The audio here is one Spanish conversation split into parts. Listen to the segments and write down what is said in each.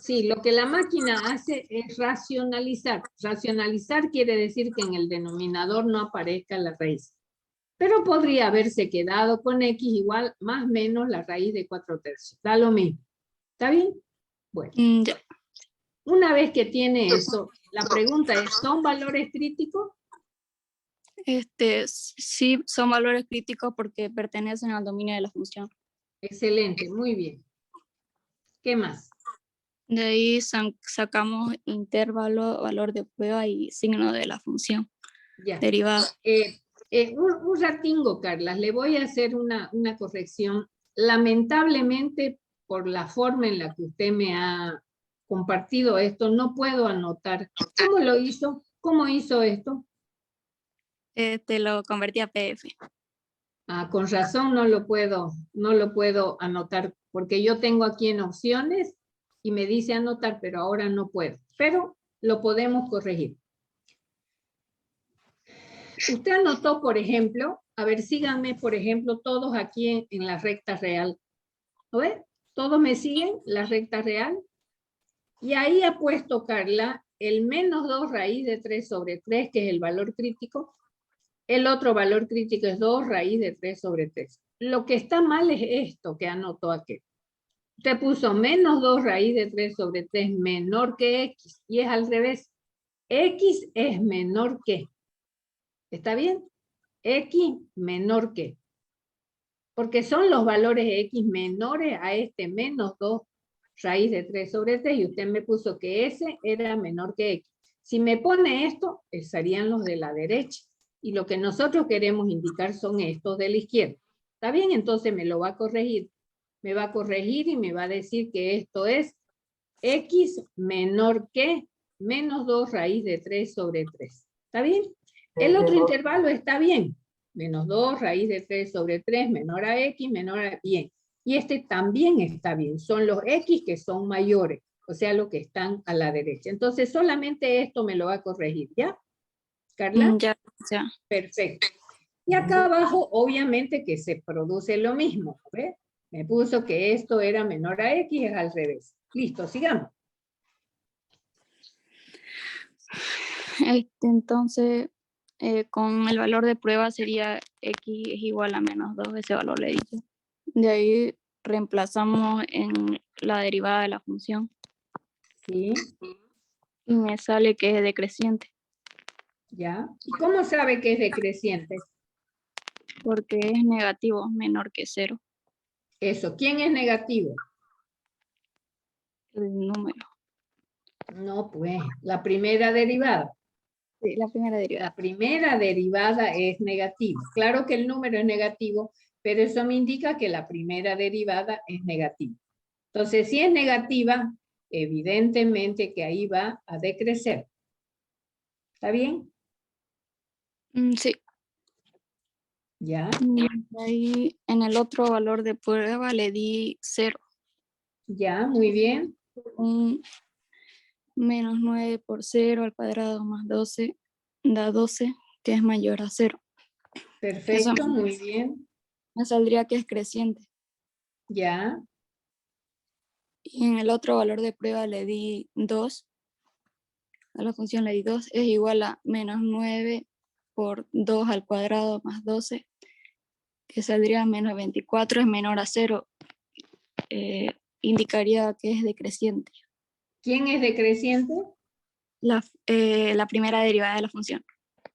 Sí, lo que la máquina hace es racionalizar. Racionalizar quiere decir que en el denominador no aparezca la raíz. Pero podría haberse quedado con x igual más o menos la raíz de 4/3. Da lo mismo. ¿Está bien? Bueno. Ya. Una vez que tiene eso, la pregunta es, ¿son valores críticos? Sí, son valores críticos porque pertenecen al dominio de la función. Excelente, muy bien. ¿Qué más? De ahí sacamos intervalo, valor de prueba y signo de la función Ya. derivada. Un ratingo, Carlas, le voy a hacer una corrección. Lamentablemente, por la forma en la que usted me ha compartido esto, no puedo anotar. ¿Cómo lo hizo? ¿Cómo hizo esto? Lo convertí a PDF. Ah, con razón no lo puedo anotar, porque yo tengo aquí en opciones y me dice anotar, pero ahora no puedo. Pero lo podemos corregir. Usted anotó, por ejemplo, a ver, síganme, por ejemplo, todos aquí en la recta real. ¿Lo ven? ¿Todos me siguen? La recta real. Y ahí ha puesto, Carla, el menos 2 raíz de 3/3, que es el valor crítico. El otro valor crítico es 2 raíz de 3/3. Lo que está mal es esto que anotó aquí. Usted puso menos 2 raíz de 3/3 menor que x. Y es al revés. X es menor que. ¿Está bien? X menor que. Porque son los valores x menores a este menos 2 raíz de 3/3 y usted me puso que ese era menor que x. Si me pone esto, serían los de la derecha. Y lo que nosotros queremos indicar son estos de la izquierda. ¿Está bien? Entonces me lo va a corregir. Me va a corregir y me va a decir que esto es x menor que menos 2 raíz de 3/3. ¿Está bien? El otro intervalo está bien. Menos 2 raíz de 3/3 menor a x menor a... Bien. Y este también está bien. Son los x que son mayores. O sea, los que están a la derecha. Entonces, solamente esto me lo va a corregir. ¿Ya? ¿Carla? Ya. Perfecto. Y acá abajo, obviamente que se produce lo mismo. ¿Ve? Me puso que esto era menor a x, es al revés. Listo, sigamos. Entonces, con el valor de prueba sería x es igual a menos 2, ese valor le dije. De ahí reemplazamos en la derivada de la función. Sí. Y me sale que es decreciente. ¿Ya? ¿Y cómo sabe que es decreciente? Porque es negativo, menor que 0. Eso. ¿Quién es negativo? El número. No, pues, la primera derivada. Sí, la primera derivada. La primera derivada es negativa. Claro que el número es negativo, pero eso me indica que la primera derivada es negativa. Entonces, si es negativa, evidentemente que ahí va a decrecer. ¿Está bien? Sí. ¿Ya? Ahí en el otro valor de prueba le di 0. ¿Ya? Muy bien. Menos 9 por 0 al cuadrado más 12 da 12, que es mayor a 0. Perfecto, Eso muy bien. me saldría que es creciente. ¿Ya? Y en el otro valor de prueba le di 2. A la función le di 2. Es igual a menos 9 por 2 al cuadrado más 12, que saldría menos 24, es menor a 0. Indicaría que es decreciente. ¿Quién es decreciente? La primera derivada de la función.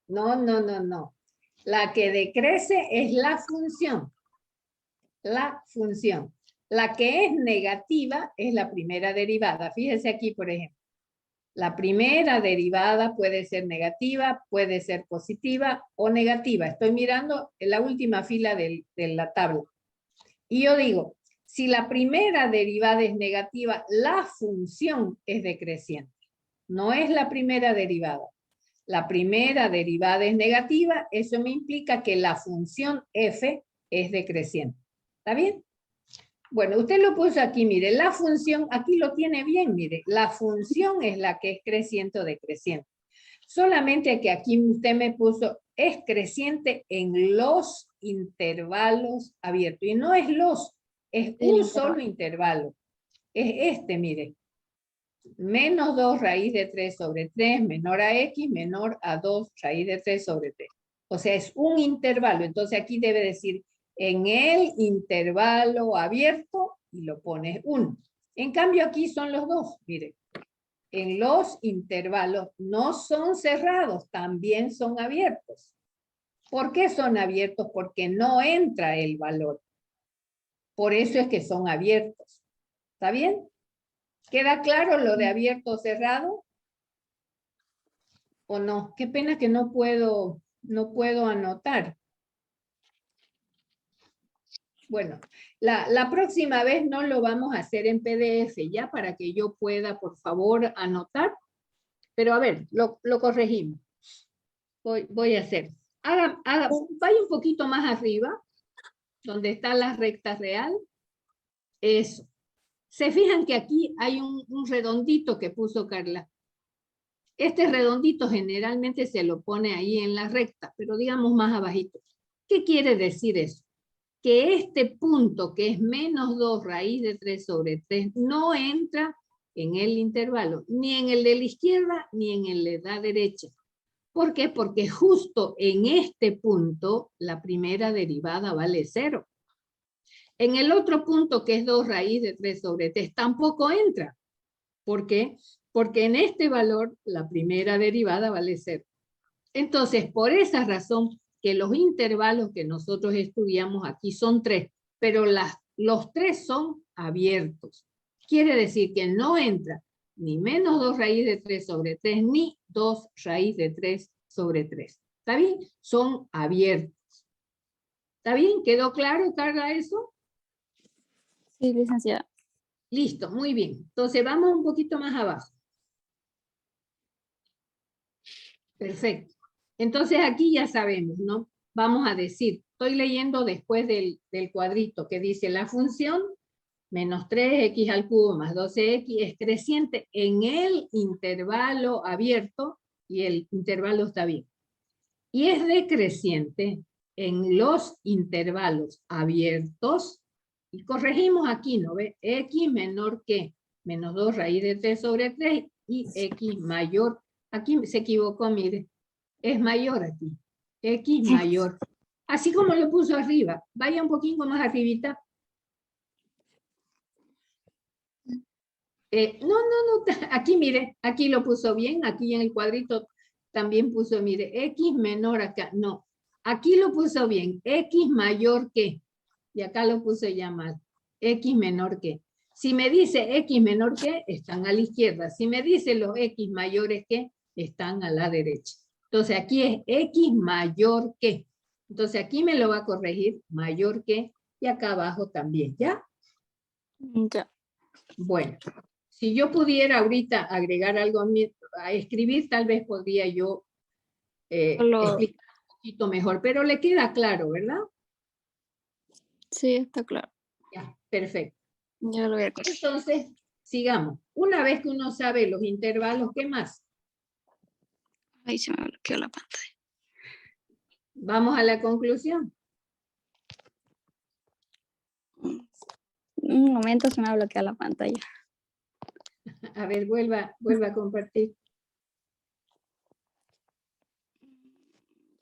No, no, no, no. La que decrece es la función. La función. La que es negativa es la primera derivada. Fíjese aquí, por ejemplo. La primera derivada puede ser negativa, puede ser positiva o negativa. Estoy mirando en la última fila de la tabla. Y yo digo, si la primera derivada es negativa, la función es decreciente. No es la primera derivada. La primera derivada es negativa, eso me implica que la función f es decreciente. ¿Está bien? Bueno, usted lo puso aquí, mire, la función, aquí lo tiene bien, mire, la función es la que es creciente o decreciente. Solamente que aquí usted me puso, es creciente en los intervalos abiertos. Y no es los, es un solo intervalo. Es este, mire. menos 2 raíz de 3 sobre 3 menor a x menor a 2 raíz de 3 sobre 3. O sea, es un intervalo. Entonces aquí debe decir en el intervalo abierto y lo pones 1. En cambio aquí son los dos, miren. En los intervalos no son cerrados, también son abiertos. ¿Por qué son abiertos? Porque no entra el valor. Por eso es que son abiertos. ¿Está bien? ¿Queda claro lo de abierto o cerrado? ¿O no? Qué pena que no puedo anotar. Bueno, la próxima vez no lo vamos a hacer en PDF ya para que yo pueda, por favor, anotar. Pero a ver, lo corregimos. Voy a hacer. Vaya un poquito más arriba, donde está la recta real. Eso. Se fijan que aquí hay un redondito que puso Carla. Este redondito generalmente se lo pone ahí en la recta, pero digamos más abajito. ¿Qué quiere decir eso? Que este punto, que es menos 2 raíz de 3 sobre 3, no entra en el intervalo, ni en el de la izquierda, ni en el de la derecha. ¿Por qué? Porque justo en este punto, la primera derivada vale 0. En el otro punto, que es 2 raíz de 3 sobre 3, tampoco entra. ¿Por qué? Porque en este valor, la primera derivada vale 0. Entonces, por esa razón, que los intervalos que nosotros estudiamos aquí son 3, pero los 3 son abiertos. Quiere decir que no entra ni menos 2 raíz de 3 sobre 3, ni 2 raíz de 3 sobre 3. ¿Está bien? Son abiertos. ¿Está bien? ¿Quedó claro, Carla, eso? Sí, licenciada. Listo, muy bien. Entonces vamos un poquito más abajo. Perfecto. Entonces aquí ya sabemos, ¿no? Vamos a decir, estoy leyendo después del cuadrito que dice la función menos 3x al cubo más 12x es creciente en el intervalo abierto y el intervalo está bien. Y es decreciente en los intervalos abiertos. Y corregimos aquí, ¿no ve? X menor que menos 2 raíz de 3 sobre 3 y X mayor. Aquí se equivocó, mire. Es mayor aquí. X mayor. Así como lo puso arriba. Vaya un poquito más arribita. No, aquí mire, aquí lo puso bien, aquí en el cuadrito también puso, mire, X menor acá, no, aquí lo puso bien, X mayor que, y acá lo puse ya mal, X menor que. Si me dice X menor que, están a la izquierda, si me dice los X mayores que, están a la derecha. Entonces aquí es X mayor que, entonces aquí me lo va a corregir, mayor que, y acá abajo también, ¿ya? Ya. Bueno. Si yo pudiera ahorita agregar algo a escribir, tal vez podría yo explicar un poquito mejor, pero le queda claro, ¿verdad? Sí, está claro. Ya, perfecto. Ya lo voy a corregir. Entonces, sigamos. Una vez que uno sabe los intervalos, ¿qué más? Ahí se me bloqueó la pantalla. Vamos a la conclusión. Un momento, se me ha bloqueado la pantalla. A ver, vuelva a compartir.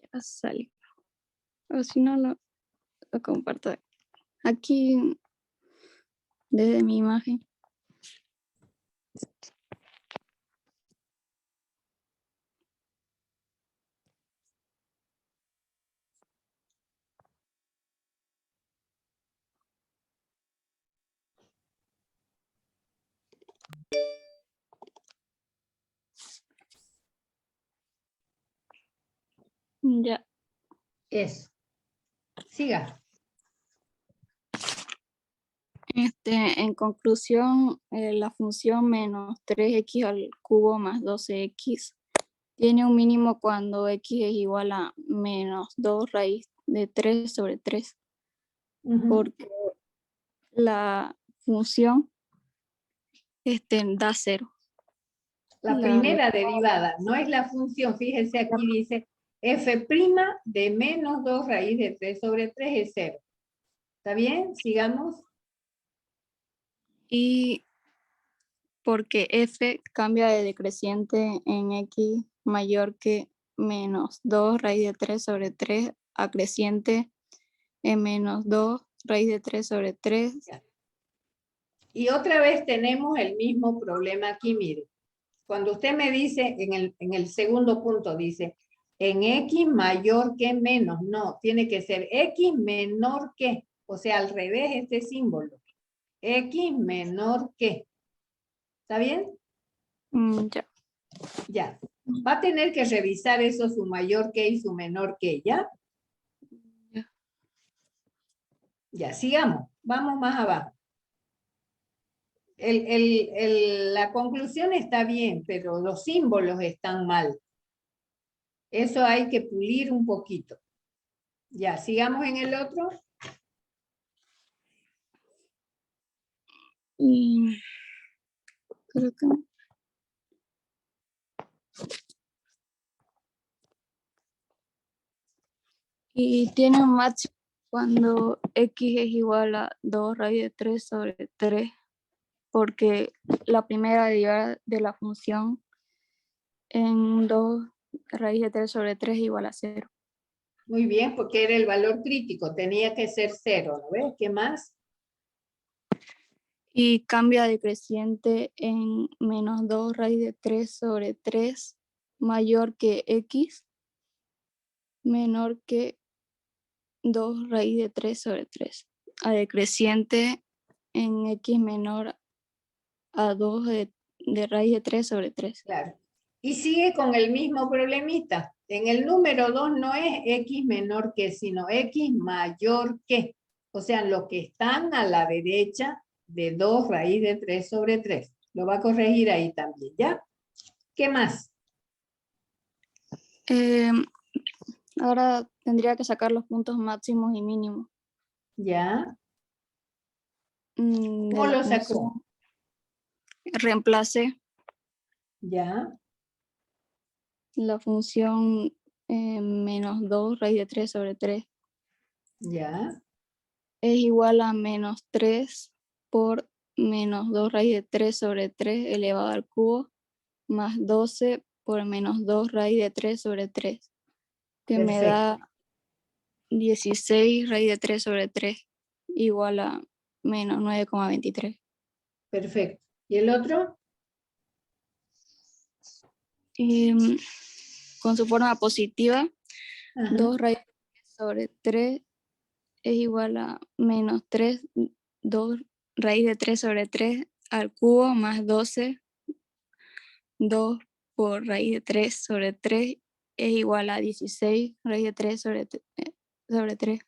Ya salió. O si no, lo comparto aquí desde mi imagen. Ya. Eso. Siga. En conclusión, la función menos 3x al cubo más 12x tiene un mínimo cuando x es igual a menos 2 raíz de 3 sobre 3. Porque la función da 0. La primera derivada, no es la función. Fíjense, aquí dice f' de menos 2 raíz de 3 sobre 3 es 0. ¿Está bien? Sigamos. Y porque f cambia de decreciente en x mayor que menos 2 raíz de 3 sobre 3 a creciente en menos 2 raíz de 3 sobre 3. Y otra vez tenemos el mismo problema aquí, mire. Cuando usted me dice, en el segundo punto dice, en x mayor que menos, no, tiene que ser x menor que, o sea, al revés este símbolo. X menor que. ¿Está bien? Ya. Ya. Va a tener que revisar eso, su mayor que y su menor que, ¿ya? Ya. Ya, sigamos. Vamos más abajo. La conclusión está bien, pero los símbolos están mal. Eso hay que pulir un poquito. Ya, sigamos en el otro. Y creo que y tiene un máximo cuando x es igual a 2 raíz de 3 sobre 3, porque la primera derivada de la función en 2 raíz de 3 sobre 3 es igual a 0. Muy bien, porque era el valor crítico. Tenía que ser 0, ¿no ves? ¿Qué más? Y cambia de creciente en menos 2 raíz de 3 sobre 3 mayor que x menor que 2 raíz de 3 sobre 3. A decreciente en x menor a 2 de raíz de 3 sobre 3. Claro. Y sigue con el mismo problemita. En el número 2 no es x menor que, sino x mayor que. O sea, lo que están a la derecha de 2 raíz de 3 sobre 3. Lo va a corregir ahí también, ¿ya? ¿Qué más? Ahora tendría que sacar los puntos máximos y mínimos. ¿Ya? De ¿Cómo la lo función. sacó? Reemplace ¿Ya? la función menos 2 raíz de 3 sobre 3 ¿Ya? es igual a menos 3 por menos 2 raíz de 3 sobre 3 elevado al cubo más 12 por menos 2 raíz de 3 sobre 3, que me Perfecto. da 16 raíz de 3 sobre 3 igual a menos 9,23. Perfecto. ¿Y el otro? Con su forma positiva, Ajá. 2 raíz de 3 sobre 3 es igual a menos 3, 2 raíz de 3 sobre 3 al cubo más 12, 2 por raíz de 3 sobre 3 es igual a 16 raíz de 3 sobre 3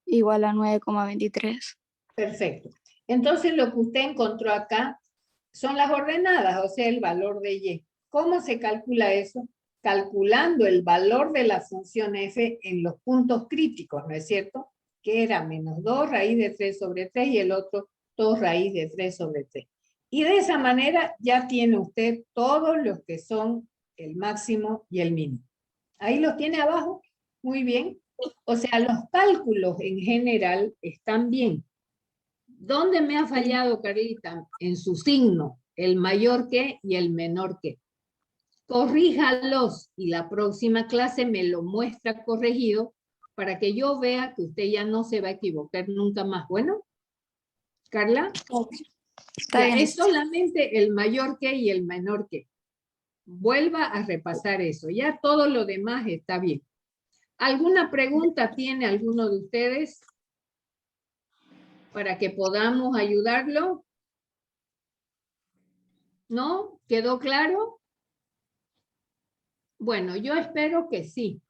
igual a 9,23. Perfecto. Entonces lo que usted encontró acá son las ordenadas, o sea, el valor de y. ¿Cómo se calcula eso? Calculando el valor de la función f en los puntos críticos, ¿no es cierto? Que era menos 2 raíz de 3 sobre 3 y el otro 2 raíz de 3 sobre 3. Y de esa manera ya tiene usted todos los que son el máximo y el mínimo. Ahí los tiene abajo. Muy bien. O sea, los cálculos en general están bien. ¿Dónde me ha fallado, Carlita? En su signo, el mayor que y el menor que. Corríjalos y la próxima clase me lo muestra corregido para que yo vea que usted ya no se va a equivocar nunca más. Bueno, Carla, Está ya bien. es solamente el mayor que y el menor que. Vuelva a repasar eso. Ya todo lo demás está bien. ¿Alguna pregunta tiene alguno de ustedes para que podamos ayudarlo? ¿No? ¿Quedó claro? Bueno, yo espero que sí.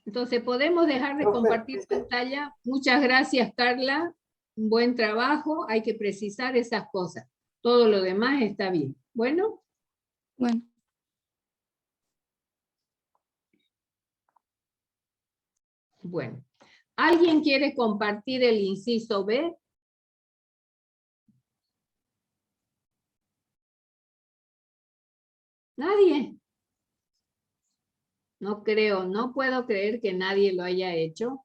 Entonces, ¿podemos dejar de compartir pantalla? Muchas gracias, Carla. Un buen trabajo. Hay que precisar esas cosas. Todo lo demás está bien. Bueno. Bueno. Bueno. ¿Alguien quiere compartir el inciso B? ¿Nadie? No creo, no puedo creer que nadie lo haya hecho.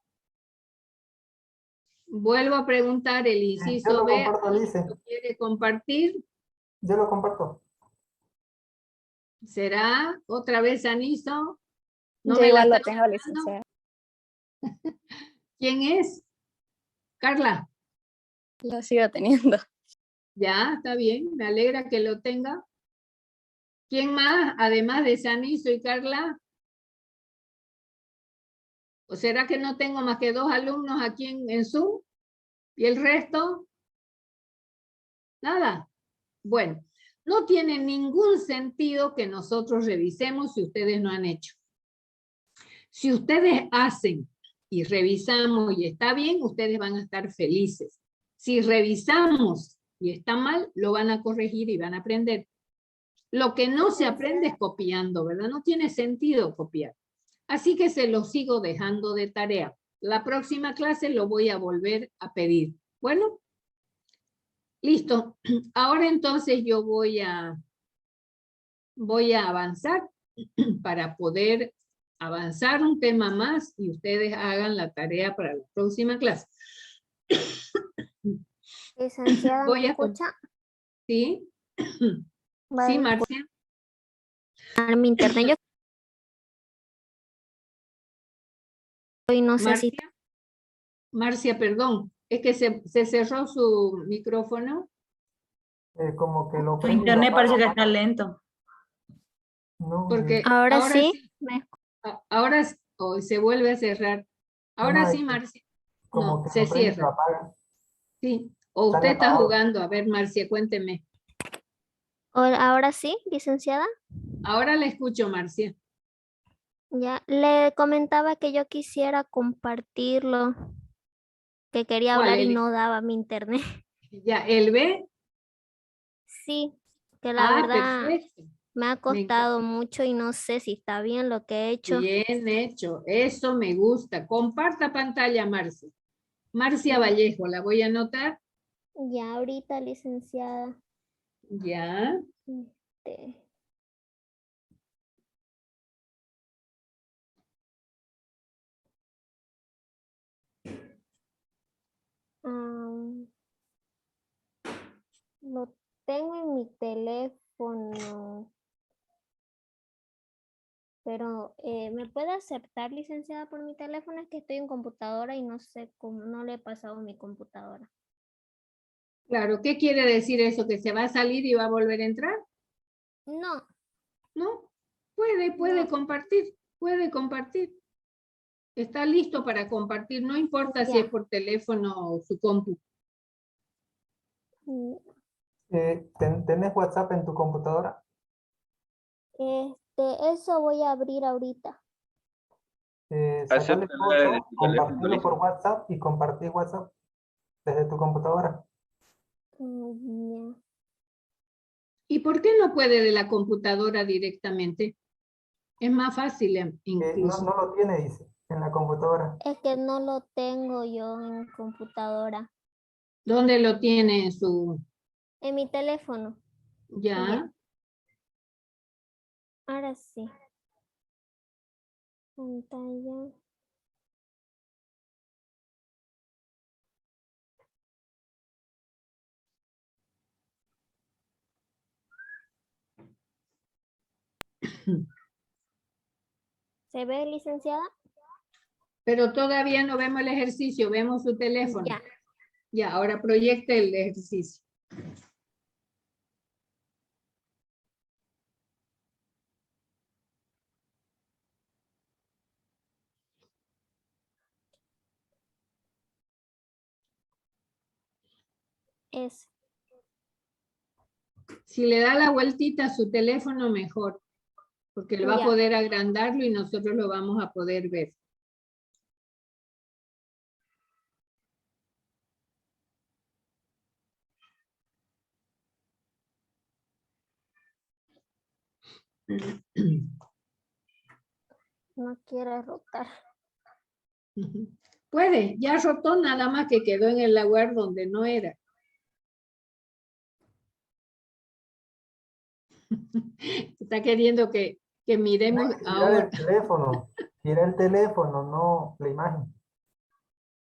Vuelvo a preguntar, el Yo inciso lo B, comparto, dice. ¿lo quiere compartir? Yo lo comparto. ¿Será otra vez Aniso? ¿No Yo me la igual lo está tengo, mandando? licenciada. ¿Quién es? Carla. Lo sigo teniendo. Ya, está bien, me alegra que lo tenga. ¿Quién más, además de Saniso y Carla? ¿O será que no tengo más que 2 alumnos aquí en Zoom? ¿Y el resto? Nada. Bueno, no tiene ningún sentido que nosotros revisemos si ustedes no han hecho. Si ustedes hacen y revisamos y está bien, ustedes van a estar felices. Si revisamos y está mal, lo van a corregir y van a aprender. Lo que no se aprende es copiando, ¿verdad? No tiene sentido copiar. Así que se lo sigo dejando de tarea. La próxima clase lo voy a volver a pedir. Bueno, listo. Ahora entonces yo voy a avanzar para poder avanzar un tema más y ustedes hagan la tarea para la próxima clase. Licenciada, Voy ¿me a... escucha? ¿Sí? Va a Sí, Marcia. disculpar mi internet. Yo estoy, no sé si... Marcia, perdón. Es que se cerró su micrófono. Como que lo Tu prende y lo internet parece que apaga. está lento. No, Porque Ahora sí, sí. me Ahora hoy se vuelve a cerrar. Ahora no, sí, Marcia. como No, que se lo prende y lo cierra. apaga. Sí. O Sale usted está apagado. jugando. A ver, Marcia, cuénteme. ahora sí, licenciada. Ahora la escucho, Marcia. Ya, le comentaba que yo quisiera compartirlo, que quería ¿Cuál? hablar y no daba mi internet. Ya, el B. Sí, que la Ah, verdad perfecto. me ha Me encanta. costado mucho y no sé si está bien lo que he hecho. Bien hecho. Eso me gusta. Comparta pantalla, Marcia. Marcia Ya, Vallejo, la voy a anotar. ya ahorita, licenciada. Ya. Este, am, lo tengo en mi teléfono. Pero, ¿me puede aceptar, licenciada, por mi teléfono? Es que estoy en computadora y no sé cómo, no le he pasado mi computadora. Claro, ¿qué quiere decir eso? ¿Que se va a salir y va a volver a entrar? No, ¿No? Puede no. compartir, puede compartir. Está listo para compartir, no importa si Ya. es por teléfono o su compu. Mm, ¿Tenés WhatsApp en tu computadora? Eso voy a abrir ahorita. Sacarle Acepta la de foto, tu teléfono, compartirlo por listo. WhatsApp y compartir WhatsApp desde tu computadora. Ya. ¿Y por qué no puede de la computadora directamente? Es más fácil No, incluso. no lo tiene, dice, en la computadora. Es que no lo tengo yo en computadora. ¿Dónde lo tiene en su... En mi teléfono. Ya? Ya. Ahora sí. Pantalla. ¿Se ve, licenciada? Pero todavía no vemos el ejercicio, vemos su teléfono. Ya. Ya, ahora proyecte el ejercicio. Es. Si le da la vueltita a su teléfono, mejor, porque él va a Ya. poder agrandarlo y nosotros lo vamos a poder ver. No quiere rotar. Puede, ya rotó, nada más que quedó en el lugar donde no era. Está queriendo que miremos Girar ahora. el teléfono, gira el teléfono, no la imagen.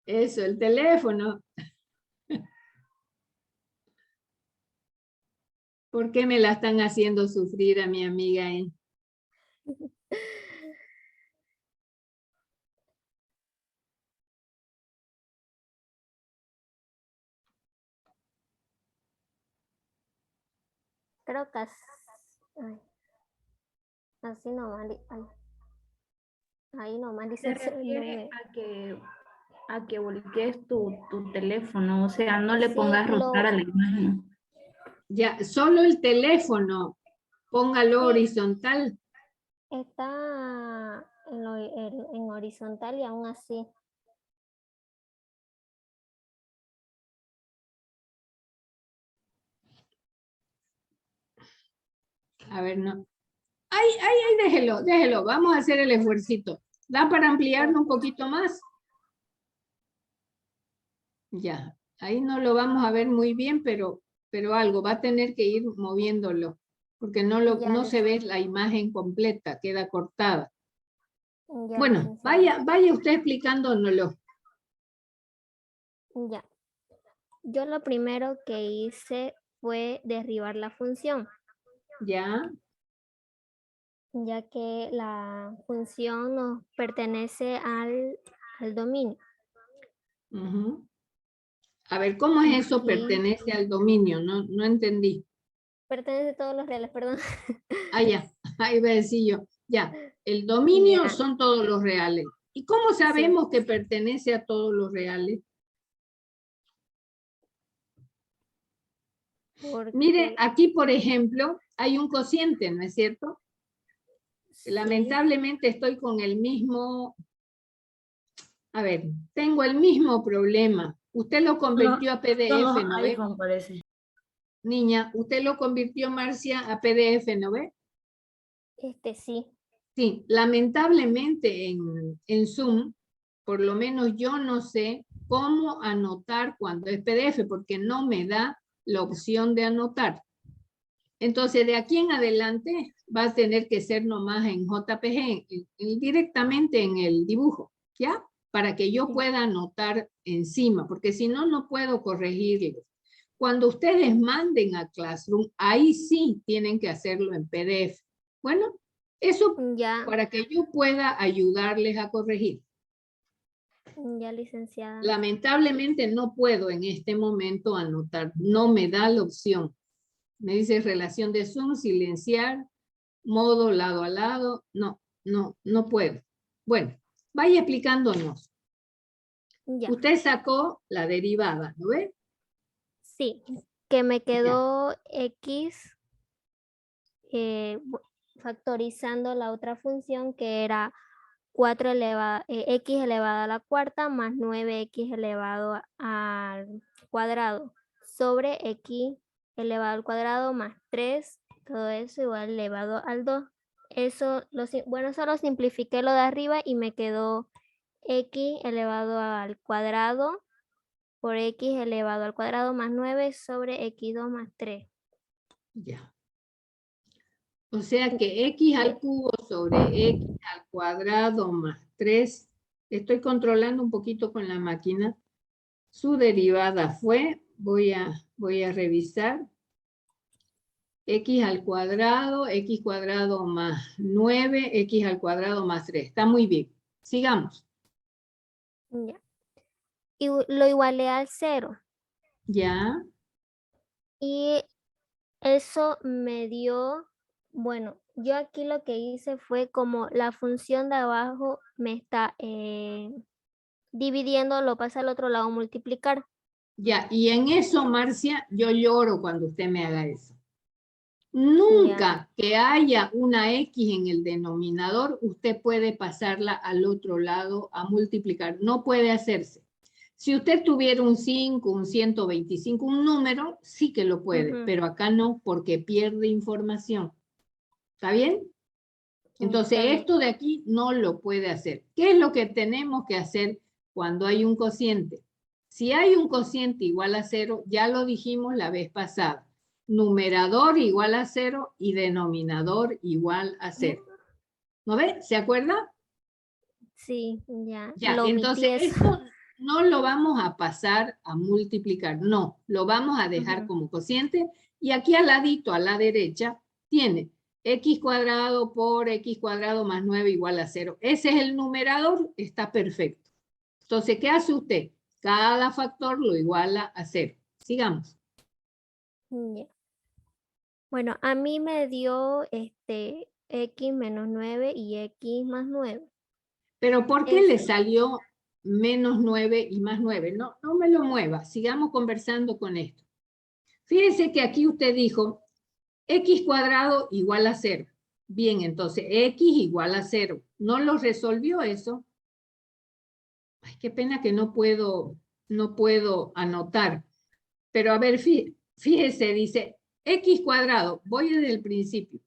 Eso, el teléfono. ¿Por qué me la están haciendo sufrir a mi amiga? Creo que así nomás. Ahí nomás, Se licenciada. refiere a que voltees tu teléfono, o sea, no le Sí, pongas rotar a la imagen. Ya, solo el teléfono. Póngalo Sí. horizontal. Está en horizontal y aún así. A ver, no. Ay, déjelo. Vamos a hacer el esfuercito. ¿Da para ampliarlo un poquito más? Ya, ahí no lo vamos a ver muy bien, pero algo, va a tener que ir moviéndolo, porque Ya, no se ve la imagen completa, queda cortada. Ya, Bueno, licenciada. vaya usted explicándonoslo. Ya. Yo lo primero que hice fue derribar la función, Ya, ya que la función nos pertenece al dominio. ujú. A ver, ¿cómo es eso? Y Pertenece al dominio, no entendí. pertenece a todos los reales, perdón. Ah, ya, ahí va a decir yo. Ya, el dominio Ya, son todos los reales. ¿Y cómo sí, sabemos que pertenece a todos los reales? Mire, porque aquí, por ejemplo, hay un cociente, ¿no es cierto? sí, Lamentablemente estoy con el mismo, a ver, tengo el mismo problema. Usted lo convirtió a PDF, ¿no ve? iPhone parece. Niña, usted lo convirtió, Marcia, a PDF, ¿no ve? sí. Sí, lamentablemente en Zoom, por lo menos yo no sé cómo anotar cuando es PDF, porque no me da la opción de anotar. Entonces, de aquí en adelante va a tener que ser nomás en JPG, directamente en el dibujo, ¿ya? Para que yo pueda anotar encima, porque si no, no puedo corregirlo. Cuando ustedes manden a Classroom, ahí sí tienen que hacerlo en PDF. Bueno, eso Ya, para que yo pueda ayudarles a corregir. ya, licenciada. Lamentablemente no puedo en este momento anotar, no me da la opción. Me dice relación de Zoom, silenciar, modo lado a lado. No puedo. Bueno, vaya explicándonos. Ya, Usted sacó la derivada, ¿no ve? sí, que me Ya. quedó X factorizando la otra función que era 4 X elevado a la cuarta más 9X elevado al cuadrado sobre X elevado al cuadrado más 3, todo eso igual elevado al 2. Eso, bueno, solo simplifiqué lo de arriba y me quedó X elevado al cuadrado por X elevado al cuadrado más 9 sobre X2 más 3. Ya. O sea que X al cubo sobre X al cuadrado más 3. Estoy controlando un poquito con la máquina. Su derivada fue, voy a revisar, X al cuadrado, X cuadrado más 9, X al cuadrado más 3. Está muy bien. Sigamos. Ya. Y lo igualé al 0. Ya. Y eso me dio, bueno, yo aquí lo que hice fue como la función de abajo me está dividiendo, lo pasa al otro lado, multiplicar. Ya. Y en eso, Marcia, yo lloro cuando usted me haga eso. Ya, Nunca que haya una X en el denominador, usted puede pasarla al otro lado a multiplicar. No puede hacerse. Si usted tuviera un 5, un 125, un número, sí que lo puede, ujú, pero acá no, porque pierde información. ¿Está bien? Entonces, está bien. esto de aquí no lo puede hacer. ¿Qué es lo que tenemos que hacer cuando hay un cociente? Si hay un cociente igual a 0, ya lo dijimos la vez pasada. Numerador igual a 0 y denominador igual a 0. ¿No ve? ¿Se acuerda? Sí, ya, Ya, lo omití entonces eso. no lo vamos a pasar a multiplicar, no, lo vamos a dejar Ujú. como cociente. Y aquí al ladito, a la derecha, tiene x cuadrado por x cuadrado más 9 igual a 0. Ese es el numerador, está perfecto. Entonces, ¿qué hace usted? Cada factor lo iguala a 0. Sigamos. Ya. Bueno, a mí me dio x menos 9 y x más 9. Pero ¿por qué le Ese. salió menos 9 y más 9? No, no me lo mueva, sigamos conversando con esto. Fíjese que aquí usted dijo x cuadrado igual a 0. Bien, entonces x igual a 0. ¿No lo resolvió eso? Ay, qué pena que no puedo anotar. Pero a ver, fíjese, dice x cuadrado, voy desde el principio.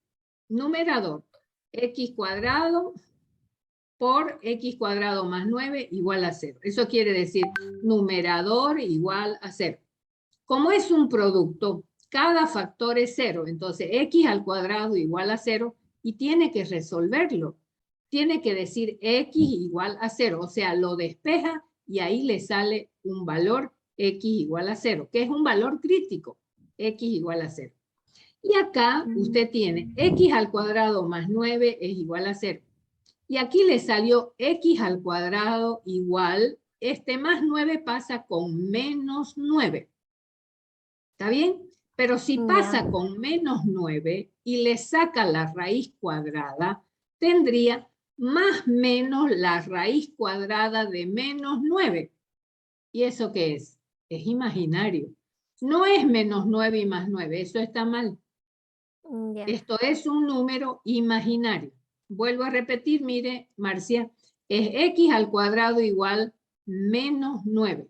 Numerador, x cuadrado por x cuadrado más 9 igual a 0. Eso quiere decir numerador igual a 0. Como es un producto, cada factor es 0. Entonces, x al cuadrado igual a 0 y tiene que resolverlo. Tiene que decir x igual a 0. O sea, lo despeja y ahí le sale un valor x igual a 0, que es un valor crítico. X igual a 0. Y acá usted tiene x al cuadrado más 9 es igual a 0. Y aquí le salió x al cuadrado igual, más 9 pasa con menos 9. ¿Está bien? Pero si pasa con menos 9 y le saca la raíz cuadrada, tendría más menos la raíz cuadrada de menos 9. ¿Y eso qué es? Es imaginario. No es menos 9 y más 9, eso está mal. Ya. Esto es un número imaginario. Vuelvo a repetir, mire, Marcia, es x al cuadrado igual menos 9.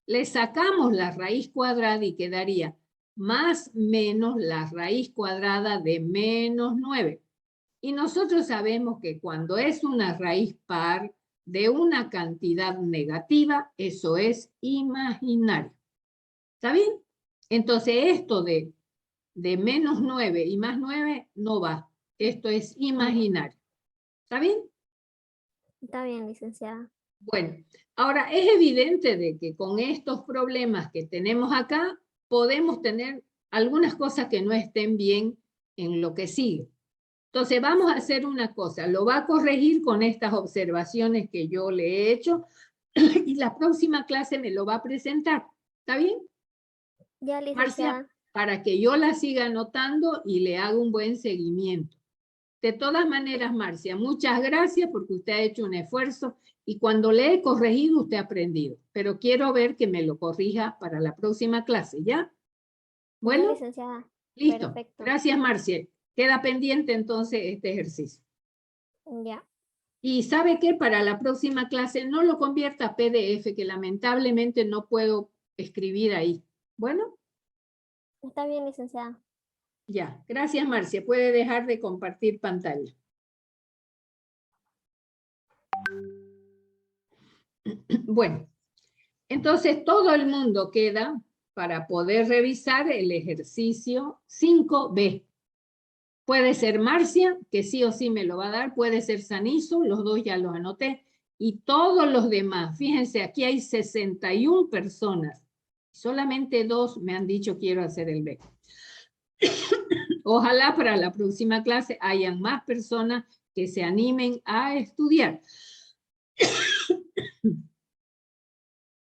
Le sacamos la raíz cuadrada y quedaría más menos la raíz cuadrada de menos 9. Y nosotros sabemos que cuando es una raíz par de una cantidad negativa, eso es imaginario. ¿Está bien? Entonces esto de menos 9 y más 9 no va. Esto es imaginario. ¿Está bien? Está bien, licenciada. Bueno, ahora es evidente de que con estos problemas que tenemos acá, podemos tener algunas cosas que no estén bien en lo que sigue. Entonces vamos a hacer una cosa, lo va a corregir con estas observaciones que yo le he hecho y la próxima clase me lo va a presentar. ¿Está bien? Ya, Marcia, licenciada. para que yo la siga anotando y le haga un buen seguimiento. De todas maneras, Marcia, muchas gracias porque usted ha hecho un esfuerzo y cuando le he corregido, usted ha aprendido. Pero quiero ver que me lo corrija para la próxima clase, ¿ya? Ya, Bueno, licenciada. listo. Perfecto. Gracias, Marcia. Queda pendiente entonces este ejercicio. Ya. Y ¿sabe qué? Para la próxima clase no lo convierta a PDF, que lamentablemente no puedo escribir ahí. Bueno, Está bien, licenciada. ya. Gracias, Marcia. Puede dejar de compartir pantalla. Bueno, entonces todo el mundo queda para poder revisar el ejercicio 5B. Puede ser Marcia, que sí o sí me lo va a dar, puede ser Sanizo, los dos ya los anoté, y todos los demás. Fíjense, aquí hay 61 personas. Solamente 2 me han dicho quiero hacer el B. Ojalá para la próxima clase hayan más personas que se animen a estudiar.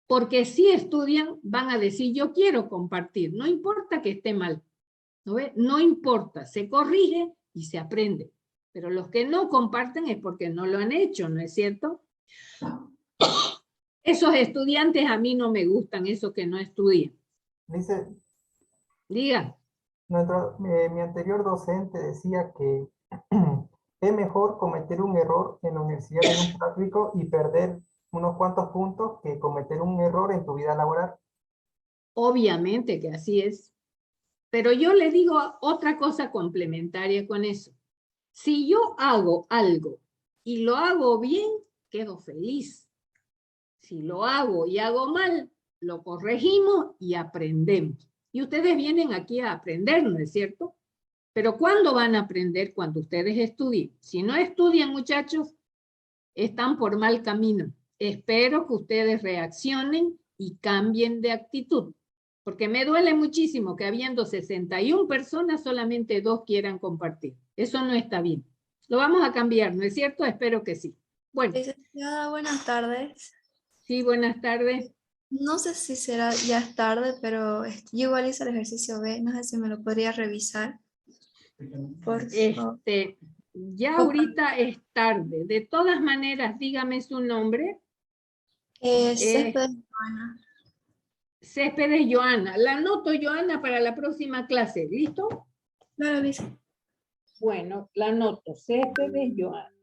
Porque si estudian, van a decir, yo quiero compartir. No importa que esté mal. ¿No ve? No importa, se corrige y se aprende. Pero los que no comparten es porque no lo han hecho, ¿no es cierto? Esos estudiantes a mí no me gustan, esos que no estudian. Dice, Diga. mi anterior docente decía que es mejor cometer un error en la universidad en un práctico y perder unos cuantos puntos que cometer un error en tu vida laboral. Obviamente que así es. Pero yo le digo otra cosa complementaria con eso. Si yo hago algo y lo hago bien, quedo feliz. Si lo hago y hago mal, lo corregimos y aprendemos. Y ustedes vienen aquí a aprender, ¿no es cierto? Pero ¿cuándo van a aprender? Cuando ustedes estudien. Si no estudian, muchachos, están por mal camino. espero que ustedes reaccionen y cambien de actitud. Porque me duele muchísimo que habiendo 61 personas, solamente 2 quieran compartir. Eso no está bien. Lo vamos a cambiar, ¿no es cierto? Espero que sí. Bueno, Licenciada, buenas tardes. sí, buenas tardes. No sé si será ya tarde, pero yo igual hice el ejercicio B. No sé si me lo podría revisar. Por favor. Ya ahorita es tarde. De todas maneras, dígame su nombre. Céspedes Joana. Céspedes Joana. La anoto, Joana, para la próxima clase. ¿Listo? Claro, dice. Bueno, la anoto. Céspedes Joana.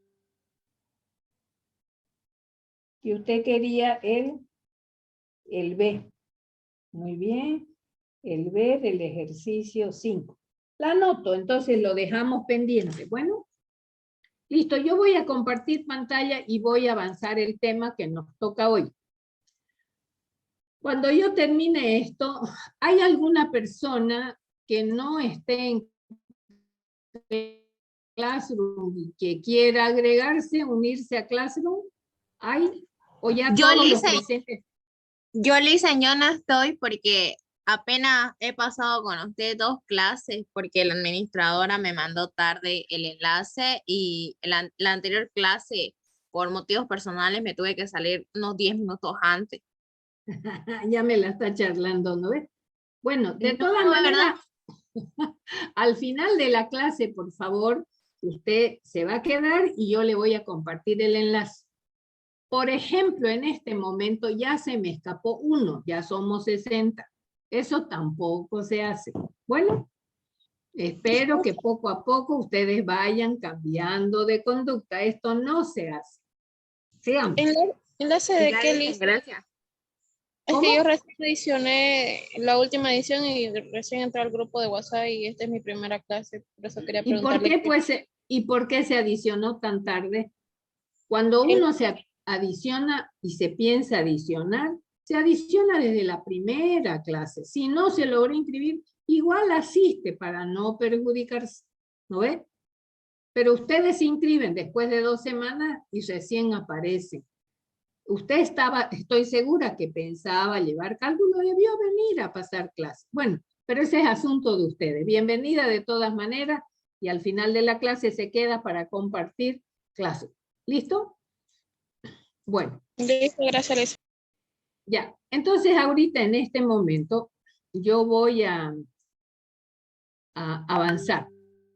Y usted quería el B. Muy bien. El B del ejercicio 5. La anoto, entonces lo dejamos pendiente. Bueno, listo. Yo voy a compartir pantalla y voy a avanzar el tema que nos toca hoy. Cuando yo termine esto, ¿hay alguna persona que no esté en Classroom y que quiera agregarse, unirse a Classroom? ¿Hay? ¿O ya Yo, todos los Lisa, presentes? yo no estoy porque apenas he pasado con usted 2 clases porque la administradora me mandó tarde el enlace y la anterior clase, por motivos personales, me tuve que salir unos 10 minutos antes. Ya me la está charlando, ¿no ves? Bueno, de No, todas ¿verdad? maneras, al final de la clase, por favor, usted se va a quedar y yo le voy a compartir el enlace. Por ejemplo, en este momento ya se me escapó uno, ya somos 60. Eso tampoco se hace. Bueno, espero que poco a poco ustedes vayan cambiando de conducta. Esto no se hace. Sigamos. ¿Enlace de Ya qué dicen, lista? gracias. Es ¿Cómo? que yo recién edicioné la última edición y recién entré al grupo de WhatsApp y esta es mi primera clase, por eso quería ¿Y por preguntarle. qué, pues, y por qué se adicionó tan tarde? Cuando uno se adiciona y se piensa adicionar, se adiciona desde la primera clase. Si no se logró inscribir, igual asiste para no perjudicarse. ¿No ve? Pero ustedes se inscriben después de 2 semanas y recién aparecen. Usted estaba, estoy segura que pensaba llevar cálculo, debió venir a pasar clase. Bueno, pero ese es asunto de ustedes. Bienvenida de todas maneras y al final de la clase se queda para compartir clase. ¿Listo? Bueno. Listo, gracias, Lisa. Ya, entonces ahorita en este momento yo voy a avanzar.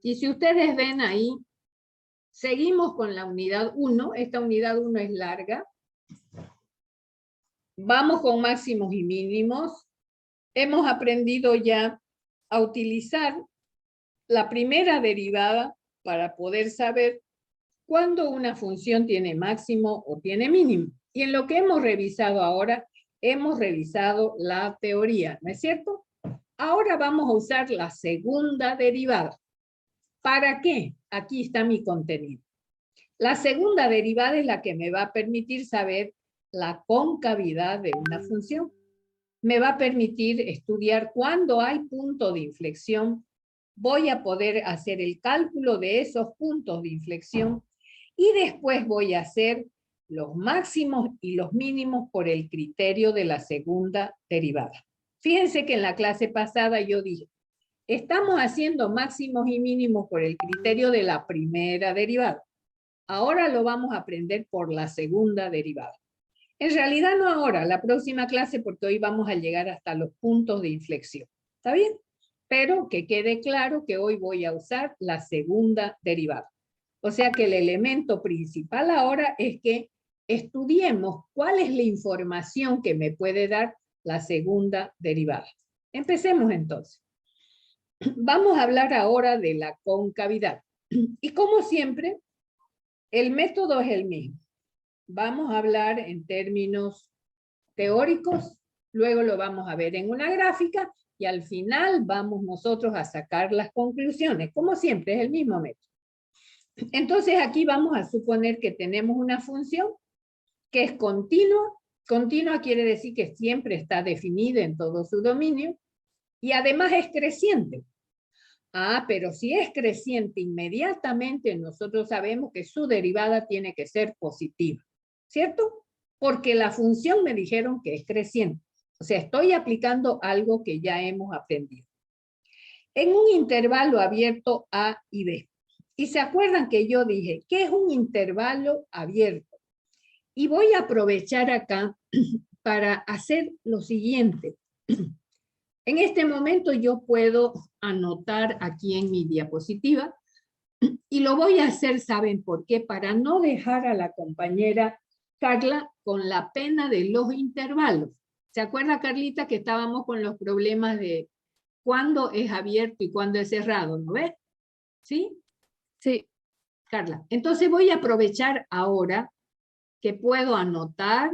Y si ustedes ven ahí, seguimos con la unidad 1. Esta unidad 1 es larga. Vamos con máximos y mínimos. Hemos aprendido ya a utilizar la primera derivada para poder saber cuándo una función tiene máximo o tiene mínimo. Y en lo que hemos revisado ahora, hemos revisado la teoría, ¿no es cierto? Ahora vamos a usar la segunda derivada. ¿Para qué? Aquí está mi contenido. La segunda derivada es la que me va a permitir saber la concavidad de una función. Me va a permitir estudiar cuándo hay punto de inflexión. Voy a poder hacer el cálculo de esos puntos de inflexión y después voy a hacer los máximos y los mínimos por el criterio de la segunda derivada. Fíjense que en la clase pasada yo dije, estamos haciendo máximos y mínimos por el criterio de la primera derivada. Ahora lo vamos a aprender por la segunda derivada. En realidad no ahora, la próxima clase, porque hoy vamos a llegar hasta los puntos de inflexión. ¿Está bien? Pero que quede claro que hoy voy a usar la segunda derivada. O sea que el elemento principal ahora es que estudiemos cuál es la información que me puede dar la segunda derivada. Empecemos entonces. Vamos a hablar ahora de la concavidad. Y como siempre, el método es el mismo. Vamos a hablar en términos teóricos, luego lo vamos a ver en una gráfica y al final vamos nosotros a sacar las conclusiones. Como siempre, es el mismo método. Entonces aquí vamos a suponer que tenemos una función que es continua. Continua quiere decir que siempre está definida en todo su dominio y además es creciente. Ah, pero si es creciente, inmediatamente nosotros sabemos que su derivada tiene que ser positiva, ¿cierto? porque la función me dijeron que es creciente. O sea, estoy aplicando algo que ya hemos aprendido. En un intervalo abierto A y B. Y se acuerdan que yo dije, ¿qué es un intervalo abierto? Y voy a aprovechar acá para hacer lo siguiente. En este momento yo puedo anotar aquí en mi diapositiva y lo voy a hacer, ¿saben por qué? Para no dejar a la compañera Carla con la pena de los intervalos. ¿Se acuerda, Carlita, que estábamos con los problemas de cuándo es abierto y cuándo es cerrado? ¿No ves? ¿Sí? Sí. Carla. Entonces voy a aprovechar ahora que puedo anotar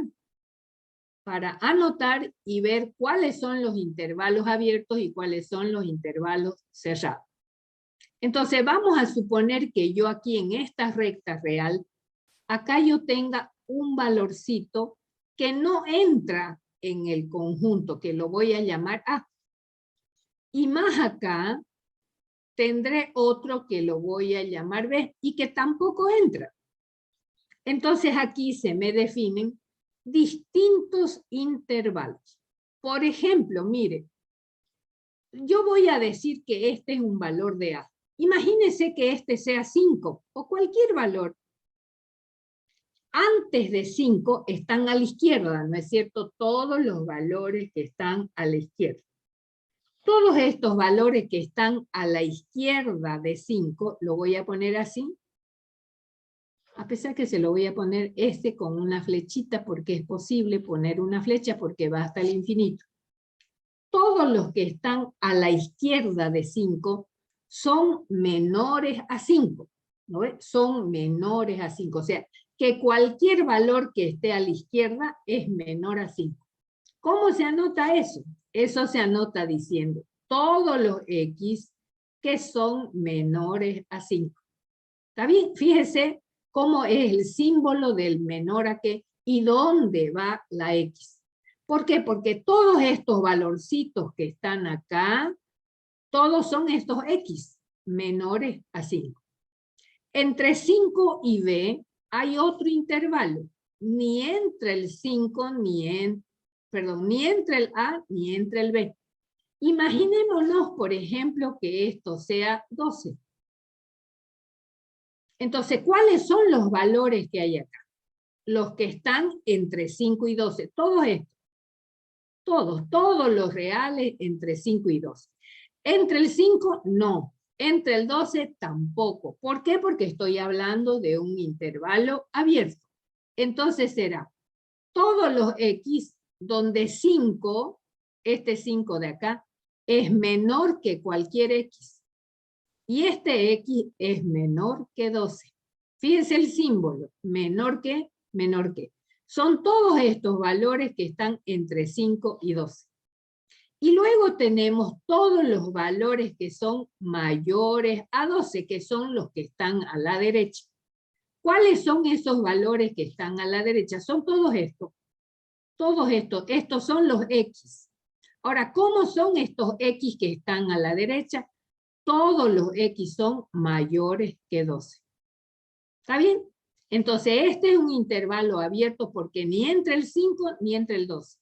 para anotar y ver cuáles son los intervalos abiertos y cuáles son los intervalos cerrados. Entonces vamos a suponer que yo aquí en esta recta real, acá yo tenga un valorcito que no entra en el conjunto, que lo voy a llamar A. Y más acá tendré otro que lo voy a llamar B y que tampoco entra. Entonces aquí se me definen distintos intervalos. Por ejemplo, mire, yo voy a decir que este es un valor de A. Imagínense que este sea 5 o cualquier valor. Antes de 5 están a la izquierda, ¿no es cierto? Todos los valores que están a la izquierda. Todos estos valores que están a la izquierda de 5, lo voy a poner así. A pesar que se lo voy a poner este con una flechita, porque es posible poner una flecha porque va hasta el infinito. Todos los que están a la izquierda de 5 son menores a 5. ¿No ves? Son menores a 5. O sea, que cualquier valor que esté a la izquierda es menor a 5. ¿Cómo se anota eso? Eso se anota diciendo todos los X que son menores a 5. ¿Está bien? Fíjese cómo es el símbolo del menor a qué y dónde va la X. ¿Por qué? Porque todos estos valorcitos que están acá, todos son estos X menores a 5. Entre 5 y B hay otro intervalo. Ni entre el 5 ni entre el A ni entre el B. Imaginémonos, por ejemplo, que esto sea 12. Entonces, ¿cuáles son los valores que hay acá? Los que están entre 5 y 12. Todos estos. Todos los reales entre 5 y 12. Entre el 5, no. Entre el 12, tampoco. ¿Por qué? Porque estoy hablando de un intervalo abierto. Entonces será todos los X donde 5, este 5 de acá, es menor que cualquier X. Y este X es menor que 12. Fíjense el símbolo, menor que. Son todos estos valores que están entre 5 y 12. Y luego tenemos todos los valores que son mayores a 12, que son los que están a la derecha. ¿Cuáles son esos valores que están a la derecha? Son todos estos. Todos estos son los X. Ahora, ¿cómo son estos X que están a la derecha? Todos los X son mayores que 12. ¿Está bien? Entonces, este es un intervalo abierto porque ni entre el 5 ni entre el 12.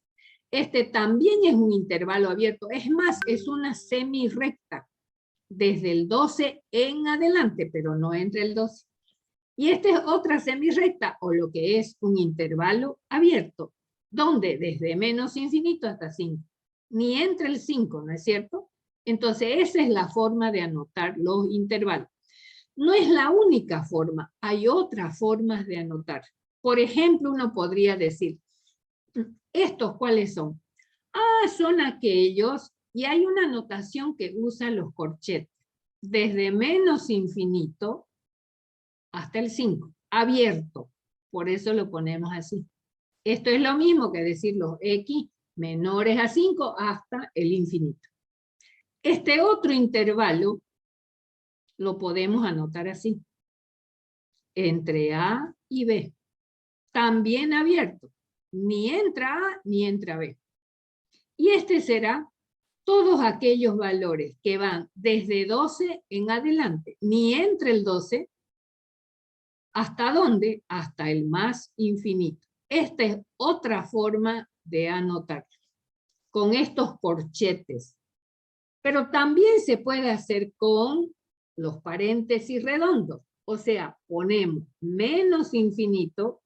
Este también es un intervalo abierto. Es más, es una semirrecta. Desde el 12 en adelante, pero no entre el 12. Y esta es otra semirrecta, o lo que es un intervalo abierto. ¿Dónde? Desde menos infinito hasta 5. Ni entre el 5, ¿no es cierto? Entonces, esa es la forma de anotar los intervalos. No es la única forma, hay otras formas de anotar. Por ejemplo, uno podría decir, ¿estos cuáles son? Ah, son aquellos, y hay una notación que usa los corchetes, desde menos infinito hasta el 5, abierto, por eso lo ponemos así. Esto es lo mismo que decir los X menores a 5 hasta el infinito. Este otro intervalo lo podemos anotar así, entre A y B, también abierto, ni entra A ni entra B. Y este será todos aquellos valores que van desde 12 en adelante, ni entre el 12, ¿hasta dónde? Hasta el más infinito. esta es otra forma de anotar, con estos corchetes. Pero también se puede hacer con los paréntesis redondos. O sea, ponemos menos infinito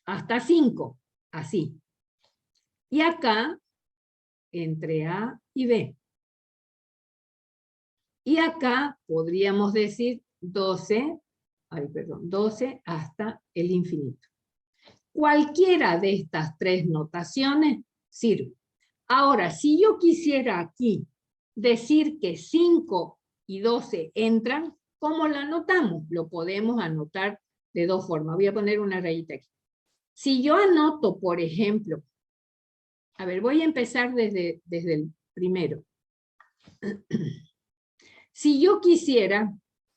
hasta 5, así. Y acá, entre A y B. Y acá podríamos decir 12 hasta el infinito. Cualquiera de estas tres notaciones sirve. Ahora, si yo quisiera aquí decir que 5 y 12 entran, ¿cómo lo anotamos? Lo podemos anotar de dos formas. Voy a poner una rayita aquí. Si yo anoto, por ejemplo, a ver, voy a empezar desde el primero. Si yo quisiera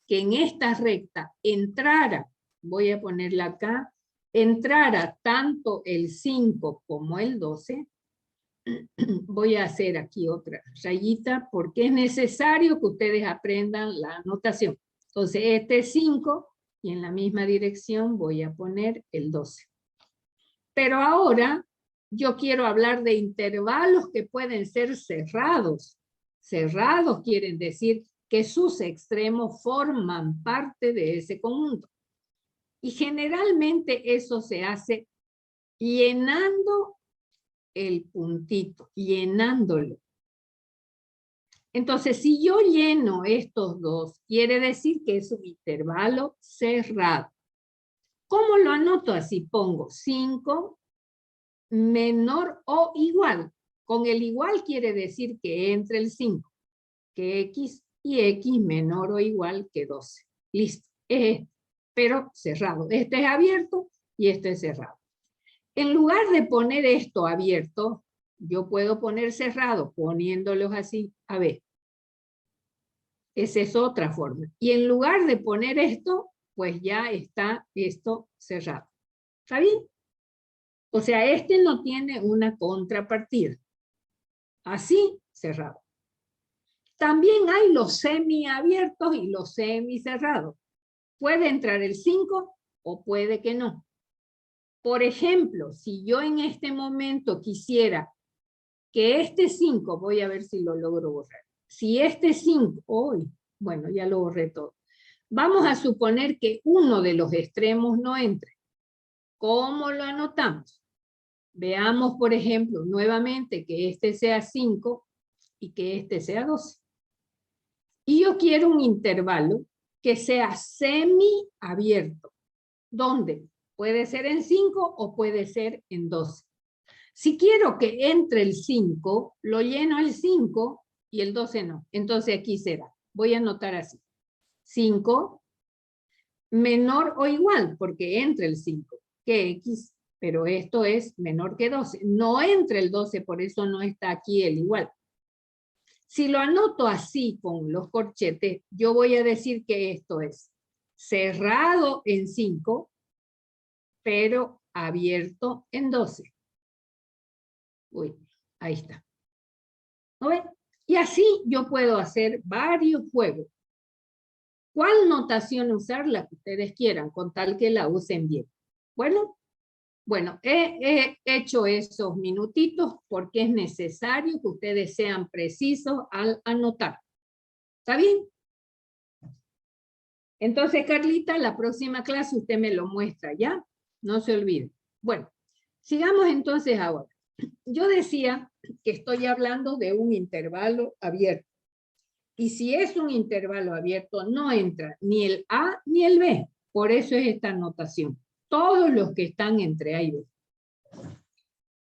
que en esta recta entrara, voy a ponerla acá, entrara tanto el 5 como el 12, voy a hacer aquí otra rayita porque es necesario que ustedes aprendan la anotación. Entonces este es 5 y en la misma dirección voy a poner el 12. Pero ahora yo quiero hablar de intervalos que pueden ser cerrados. Cerrados quieren decir que sus extremos forman parte de ese conjunto. Y generalmente eso se hace llenando el puntito, llenándolo. Entonces, si yo lleno estos dos, quiere decir que es un intervalo cerrado. ¿Cómo lo anoto? Así pongo 5 menor o igual. Con el igual quiere decir que entre el 5, que X y X menor o igual que 12. Listo. Pero cerrado. Este es abierto y este es cerrado. En lugar de poner esto abierto, yo puedo poner cerrado, poniéndolos así, a ver. Esa es otra forma. Y en lugar de poner esto, pues ya está esto cerrado. ¿Está bien? O sea, este no tiene una contrapartida. Así, cerrado. También hay los semiabiertos y los semicerrados. Puede entrar el 5 o puede que no. Por ejemplo, si yo en este momento quisiera que este 5, voy a ver si lo logro borrar. Si este 5, bueno, ya lo borré todo. Vamos a suponer que uno de los extremos no entre. ¿Cómo lo anotamos? Veamos, por ejemplo, nuevamente que este sea 5 y que este sea 12. Y yo quiero un intervalo que sea semiabierto. ¿Dónde? Puede ser en 5 o puede ser en 12. Si quiero que entre el 5, lo lleno el 5 y el 12 no. Entonces aquí será. Voy a anotar así. 5 menor o igual, porque entre el 5 que X, pero esto es menor que 12. No entre el 12, por eso no está aquí el igual. Si lo anoto así con los corchetes, yo voy a decir que esto es cerrado en 5, pero abierto en 12. Uy, ahí está. ¿No ven? Y así yo puedo hacer varios juegos. ¿Cuál notación usar? La que ustedes quieran, con tal que la usen bien. Bueno, he hecho esos minutitos porque es necesario que ustedes sean precisos al anotar. ¿Está bien? Entonces, Carlita, la próxima clase usted me lo muestra, ¿ya? No se olvide. Bueno, sigamos entonces ahora. Yo decía que estoy hablando de un intervalo abierto. Y si es un intervalo abierto, no entra ni el A ni el B. Por eso es esta notación. Todos los que están entre A y B.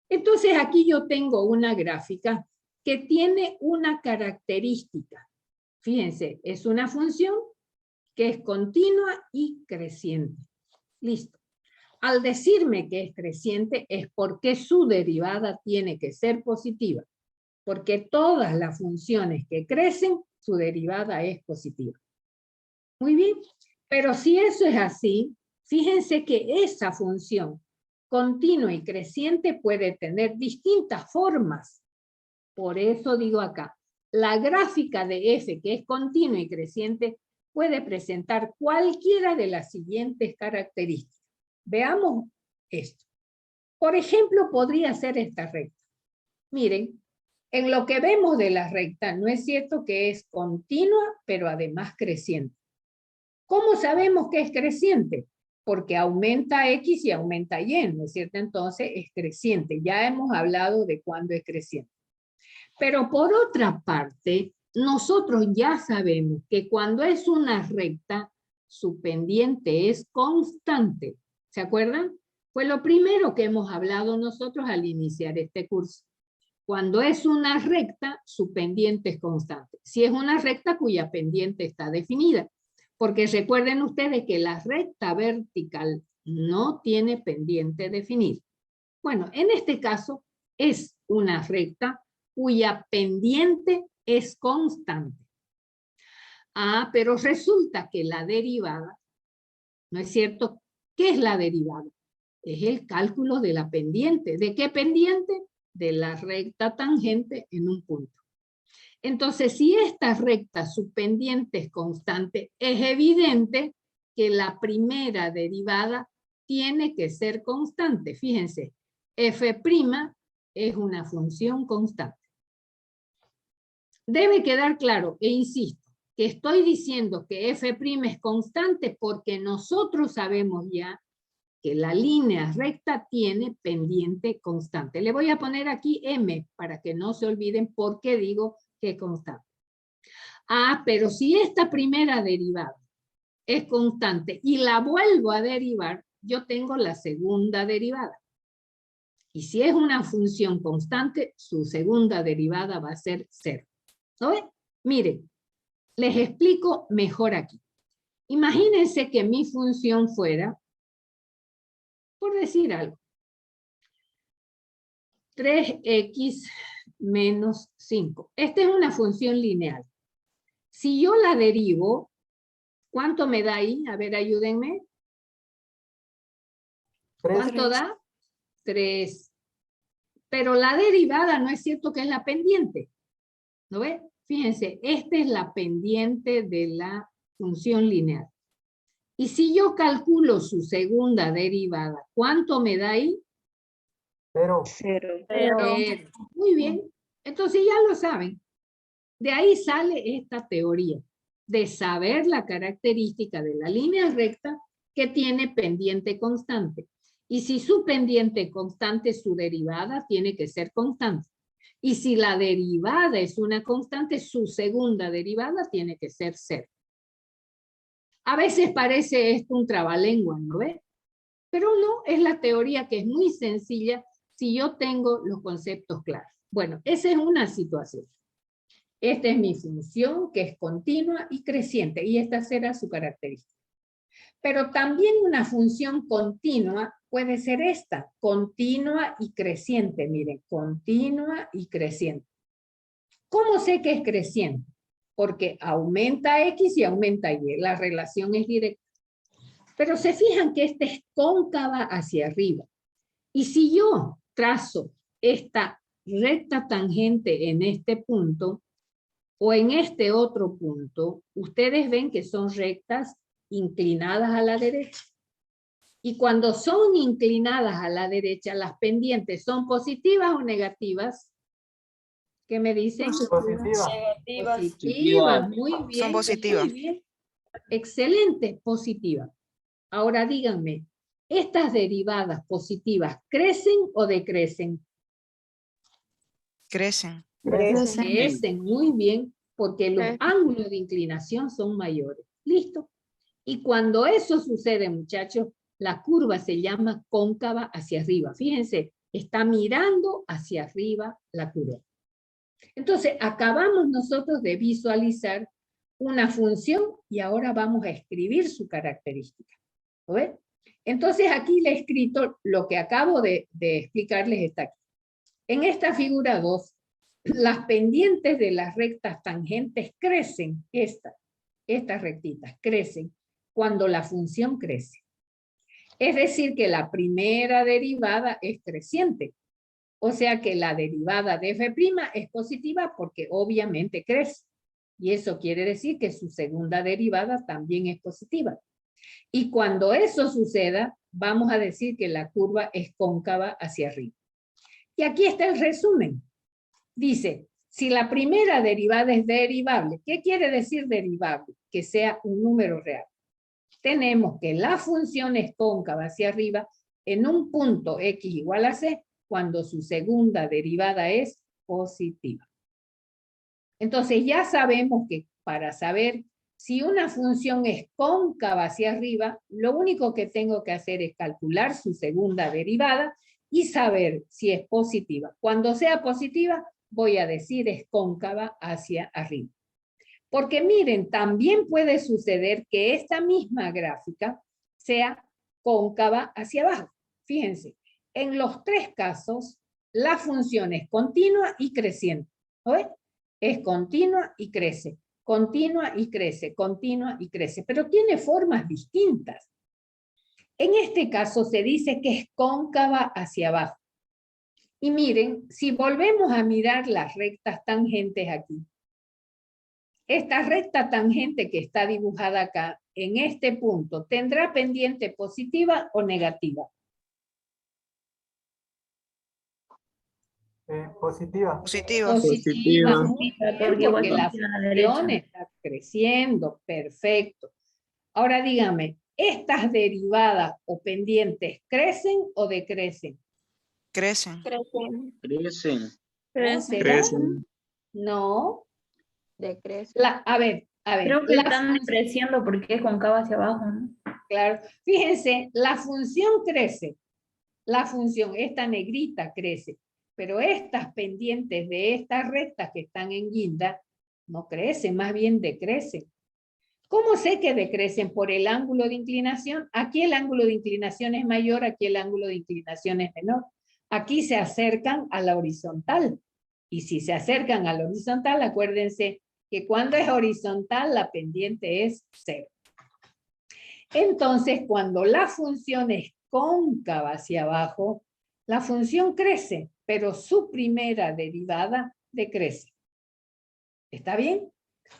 Entonces aquí yo tengo una gráfica que tiene una característica. Fíjense, es una función que es continua y creciente. Listo. Al decirme que es creciente es porque su derivada tiene que ser positiva. Porque todas las funciones que crecen, su derivada es positiva. Muy bien, pero si eso es así, fíjense que esa función continua y creciente puede tener distintas formas. Por eso digo acá, la gráfica de f, que es continua y creciente, puede presentar cualquiera de las siguientes características. Veamos esto. Por ejemplo, podría ser esta recta. Miren, en lo que vemos de la recta, no es cierto que es continua, pero además creciente. ¿Cómo sabemos que es creciente? Porque aumenta X y aumenta Y, ¿no es cierto? Entonces es creciente. Ya hemos hablado de cuándo es creciente. Pero por otra parte, nosotros ya sabemos que cuando es una recta, su pendiente es constante. ¿Se acuerdan? Fue lo primero que hemos hablado nosotros al iniciar este curso. Cuando es una recta, su pendiente es constante. Si es una recta cuya pendiente está definida. Porque recuerden ustedes que la recta vertical no tiene pendiente definida. Bueno, en este caso es una recta cuya pendiente es constante. Ah, pero resulta que la derivada, ¿no es cierto? ¿Qué es la derivada? Es el cálculo de la pendiente. ¿De qué pendiente? De la recta tangente en un punto. Entonces, si esta recta, su pendiente es constante, es evidente que la primera derivada tiene que ser constante. Fíjense, f' es una función constante. Debe quedar claro, e insisto, que estoy diciendo que f' es constante porque nosotros sabemos ya que la línea recta tiene pendiente constante. Le voy a poner aquí m para que no se olviden por qué digo que es constante. Ah, pero si esta primera derivada es constante y la vuelvo a derivar, yo tengo la segunda derivada. Y si es una función constante, su segunda derivada va a ser 0. ¿No ven? Miren, les explico mejor aquí. Imagínense que mi función fuera, por decir algo, 3x menos 5. Esta es una función lineal. Si yo la derivo, ¿cuánto me da ahí? A ver, ayúdenme. 3. ¿Cuánto da? 3. Pero la derivada no es cierto que es la pendiente. ¿No ve? Fíjense, esta es la pendiente de la función lineal. Y si yo calculo su segunda derivada, ¿cuánto me da ahí? 0. 0. Muy bien. Entonces ya lo saben. De ahí sale esta teoría de saber la característica de la línea recta que tiene pendiente constante. Y si su pendiente constante, su derivada tiene que ser constante. Y si la derivada es una constante, su segunda derivada tiene que ser 0. A veces parece esto un trabalengua, ¿no ves? Pero no, es la teoría que es muy sencilla si yo tengo los conceptos claros. Bueno, esa es una situación. Esta es mi función que es continua y creciente y esta será su característica. Pero también una función continua puede ser esta, continua y creciente. Miren, continua y creciente. ¿Cómo sé que es creciente? Porque aumenta X y aumenta Y. La relación es directa. Pero se fijan que esta es cóncava hacia arriba. Y si yo trazo esta recta tangente en este punto o en este otro punto, ustedes ven que son rectas inclinadas a la derecha. Y cuando son inclinadas a la derecha, las pendientes son positivas o negativas. ¿Qué me dicen? Positiva. Positivas, muy bien. Son positivas. Muy bien. Excelente, positiva. Ahora díganme, ¿estas derivadas positivas crecen o decrecen? Crecen. Crecen, muy bien, porque los ángulos de inclinación son mayores. ¿Listo? Y cuando eso sucede, muchachos, la curva se llama cóncava hacia arriba. Fíjense, está mirando hacia arriba la curva. Entonces, acabamos nosotros de visualizar una función y ahora vamos a escribir su característica. ¿Lo ven? Entonces, aquí le he escrito lo que acabo de explicarles está aquí. En esta figura 2, las pendientes de las rectas tangentes crecen, estas rectitas crecen cuando la función crece. Es decir, que la primera derivada es creciente. O sea que la derivada de f' es positiva porque obviamente crece. Y eso quiere decir que su segunda derivada también es positiva. Y cuando eso suceda, vamos a decir que la curva es cóncava hacia arriba. Y aquí está el resumen. Dice, si la primera derivada es derivable, ¿qué quiere decir derivable? Que sea un número real. Tenemos que la función es cóncava hacia arriba en un punto x igual a c cuando su segunda derivada es positiva. Entonces ya sabemos que para saber si una función es cóncava hacia arriba, lo único que tengo que hacer es calcular su segunda derivada y saber si es positiva. Cuando sea positiva, voy a decir es cóncava hacia arriba. Porque miren, también puede suceder que esta misma gráfica sea cóncava hacia abajo. Fíjense, en los tres casos, la función es continua y creciente. ¿No ven? Es continua y crece, continua y crece, continua y crece, pero tiene formas distintas. En este caso se dice que es cóncava hacia abajo. Y miren, si volvemos a mirar las rectas tangentes aquí, esta recta tangente que está dibujada acá, en este punto, ¿tendrá pendiente positiva o negativa? Positiva. Positiva. Positiva, muy Porque bien, igual porque la continúa a la derecha. función está creciendo, perfecto. Ahora dígame, ¿estas derivadas o pendientes crecen o decrecen? Crecen. Crecen. ¿No? ¿Será? No. A ver, Creo que la están creciendo porque es cóncava hacia abajo, ¿no? claro. Fíjense, la función crece. La función, esta negrita crece. Pero estas pendientes de estas rectas que están en guinda no crecen, más bien decrecen. ¿Cómo sé que decrecen? Por el ángulo de inclinación. Aquí el ángulo de inclinación es mayor, aquí el ángulo de inclinación es menor. Aquí se acercan a la horizontal. Y si se acercan a la horizontal, acuérdense que cuando es horizontal, la pendiente es 0. Entonces, cuando la función es cóncava hacia abajo, la función crece, pero su primera derivada decrece. ¿Está bien?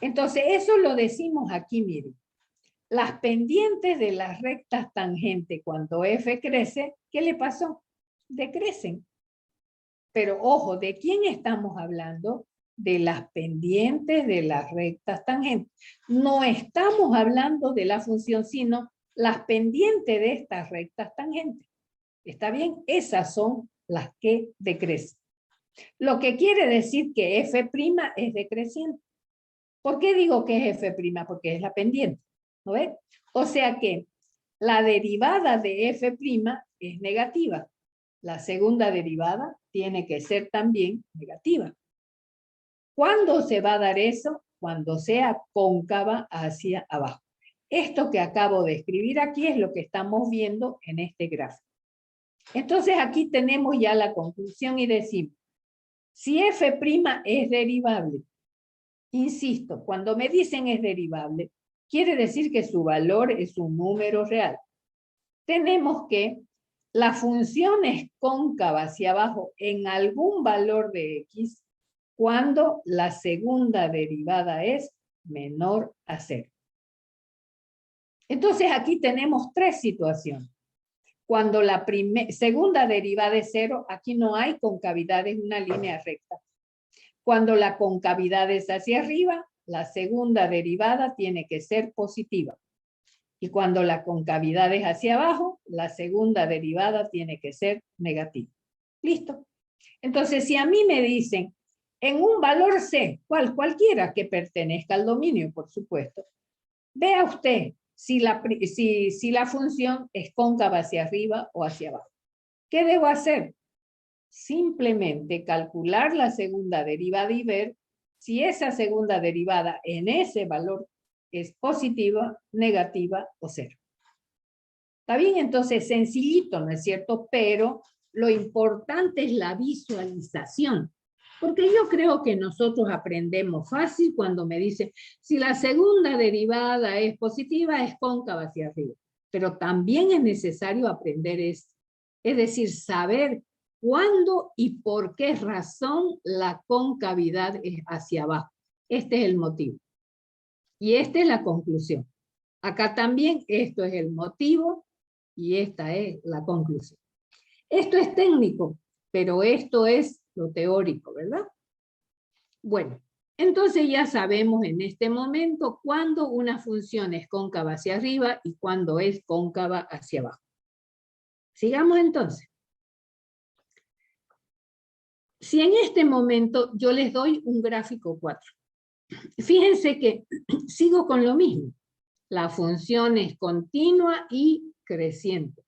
Entonces, eso lo decimos aquí, miren. Las pendientes de las rectas tangentes, cuando f crece, ¿qué le pasó? Decrecen. Pero ojo, ¿de quién estamos hablando? De las pendientes de las rectas tangentes. No estamos hablando de la función, sino las pendientes de estas rectas tangentes. ¿Está bien? Esas son las que decrecen. Lo que quiere decir que f' es decreciente. ¿Por qué digo que es f'? Porque es la pendiente. ¿No ves? O sea que la derivada de f' es negativa. La segunda derivada tiene que ser también negativa. ¿Cuándo se va a dar eso? Cuando sea cóncava hacia abajo. Esto que acabo de escribir aquí es lo que estamos viendo en este gráfico. Entonces aquí tenemos ya la conclusión y decimos, si f' es derivable, insisto, cuando me dicen es derivable, quiere decir que su valor es un número real. Tenemos que la función es cóncava hacia abajo en algún valor de x cuando la segunda derivada es menor a 0. Entonces aquí tenemos tres situaciones. Cuando la segunda derivada es 0, aquí no hay concavidad, es una línea recta. Cuando la concavidad es hacia arriba, la segunda derivada tiene que ser positiva. Y cuando la concavidad es hacia abajo, la segunda derivada tiene que ser negativa. ¿Listo? Entonces, si a mí me dicen, en un valor C, cualquiera que pertenezca al dominio, por supuesto, vea usted si la función es cóncava hacia arriba o hacia abajo. ¿Qué debo hacer? Simplemente calcular la segunda derivada y ver si esa segunda derivada en ese valor es positiva, negativa o 0. ¿Está bien? Entonces, sencillito, ¿no es cierto? Pero lo importante es la visualización. Porque yo creo que nosotros aprendemos fácil cuando me dicen, si la segunda derivada es positiva, es cóncava hacia arriba. Pero también es necesario aprender esto. Es decir, saber cuándo y por qué razón la concavidad es hacia abajo. Este es el motivo. Y esta es la conclusión. Acá también esto es el motivo y esta es la conclusión. Esto es técnico, pero esto es lo teórico, ¿verdad? Bueno, entonces ya sabemos en este momento cuándo una función es cóncava hacia arriba y cuándo es cóncava hacia abajo. Sigamos entonces. Si en este momento yo les doy un gráfico 4, fíjense que sigo con lo mismo. La función es continua y creciente.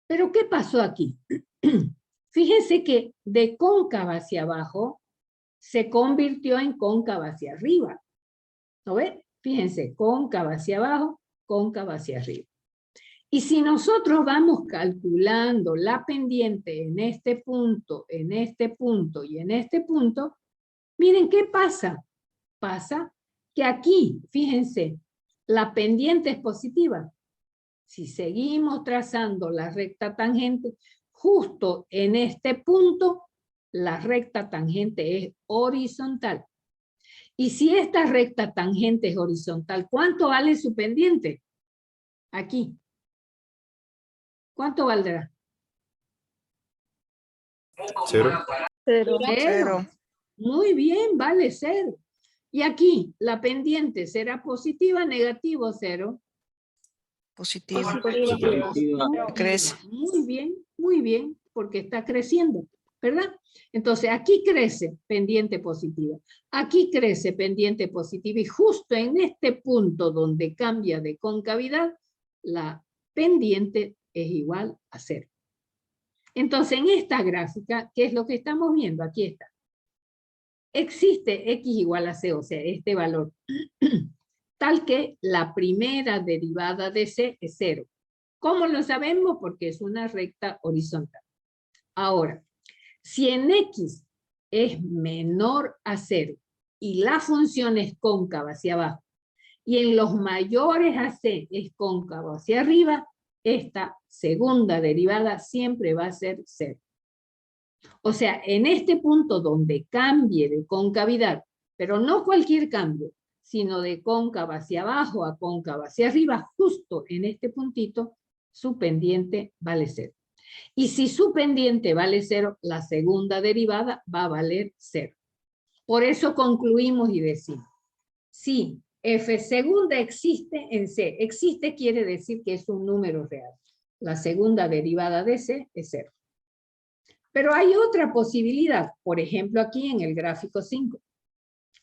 ¿Pero qué pasó aquí? Fíjense que de cóncava hacia abajo se convirtió en cóncava hacia arriba. ¿No ven? Fíjense, cóncava hacia abajo, cóncava hacia arriba. Y si nosotros vamos calculando la pendiente en este punto y en este punto, miren qué pasa. Pasa que aquí, fíjense, la pendiente es positiva. Si seguimos trazando la recta tangente, justo en este punto, la recta tangente es horizontal. Y si esta recta tangente es horizontal, ¿cuánto vale su pendiente? Aquí. ¿Cuánto valdrá? 0. Cero. Muy bien, vale 0. Y aquí, la pendiente será positiva, negativo, 0. Positiva. Crece. Muy bien, porque está creciendo, ¿verdad? Entonces, aquí crece pendiente positiva. Aquí crece pendiente positiva y justo en este punto donde cambia de concavidad, la pendiente es igual a 0. Entonces, en esta gráfica, ¿qué es lo que estamos viendo? Aquí está. Existe x igual a c, o sea, este valor, tal que la primera derivada de c es 0. ¿Cómo lo sabemos? Porque es una recta horizontal. Ahora, si en x es menor a 0 y la función es cóncava hacia abajo, y en los mayores a c es cóncavo hacia arriba, esta segunda derivada siempre va a ser 0. O sea, en este punto donde cambie de concavidad, pero no cualquier cambio, sino de cóncava hacia abajo a cóncava hacia arriba, justo en este puntito, su pendiente vale 0. Y si su pendiente vale 0, la segunda derivada va a valer 0. Por eso concluimos y decimos, si f segunda existe en C, existe quiere decir que es un número real. La segunda derivada de C es 0. Pero hay otra posibilidad, por ejemplo aquí en el gráfico 5.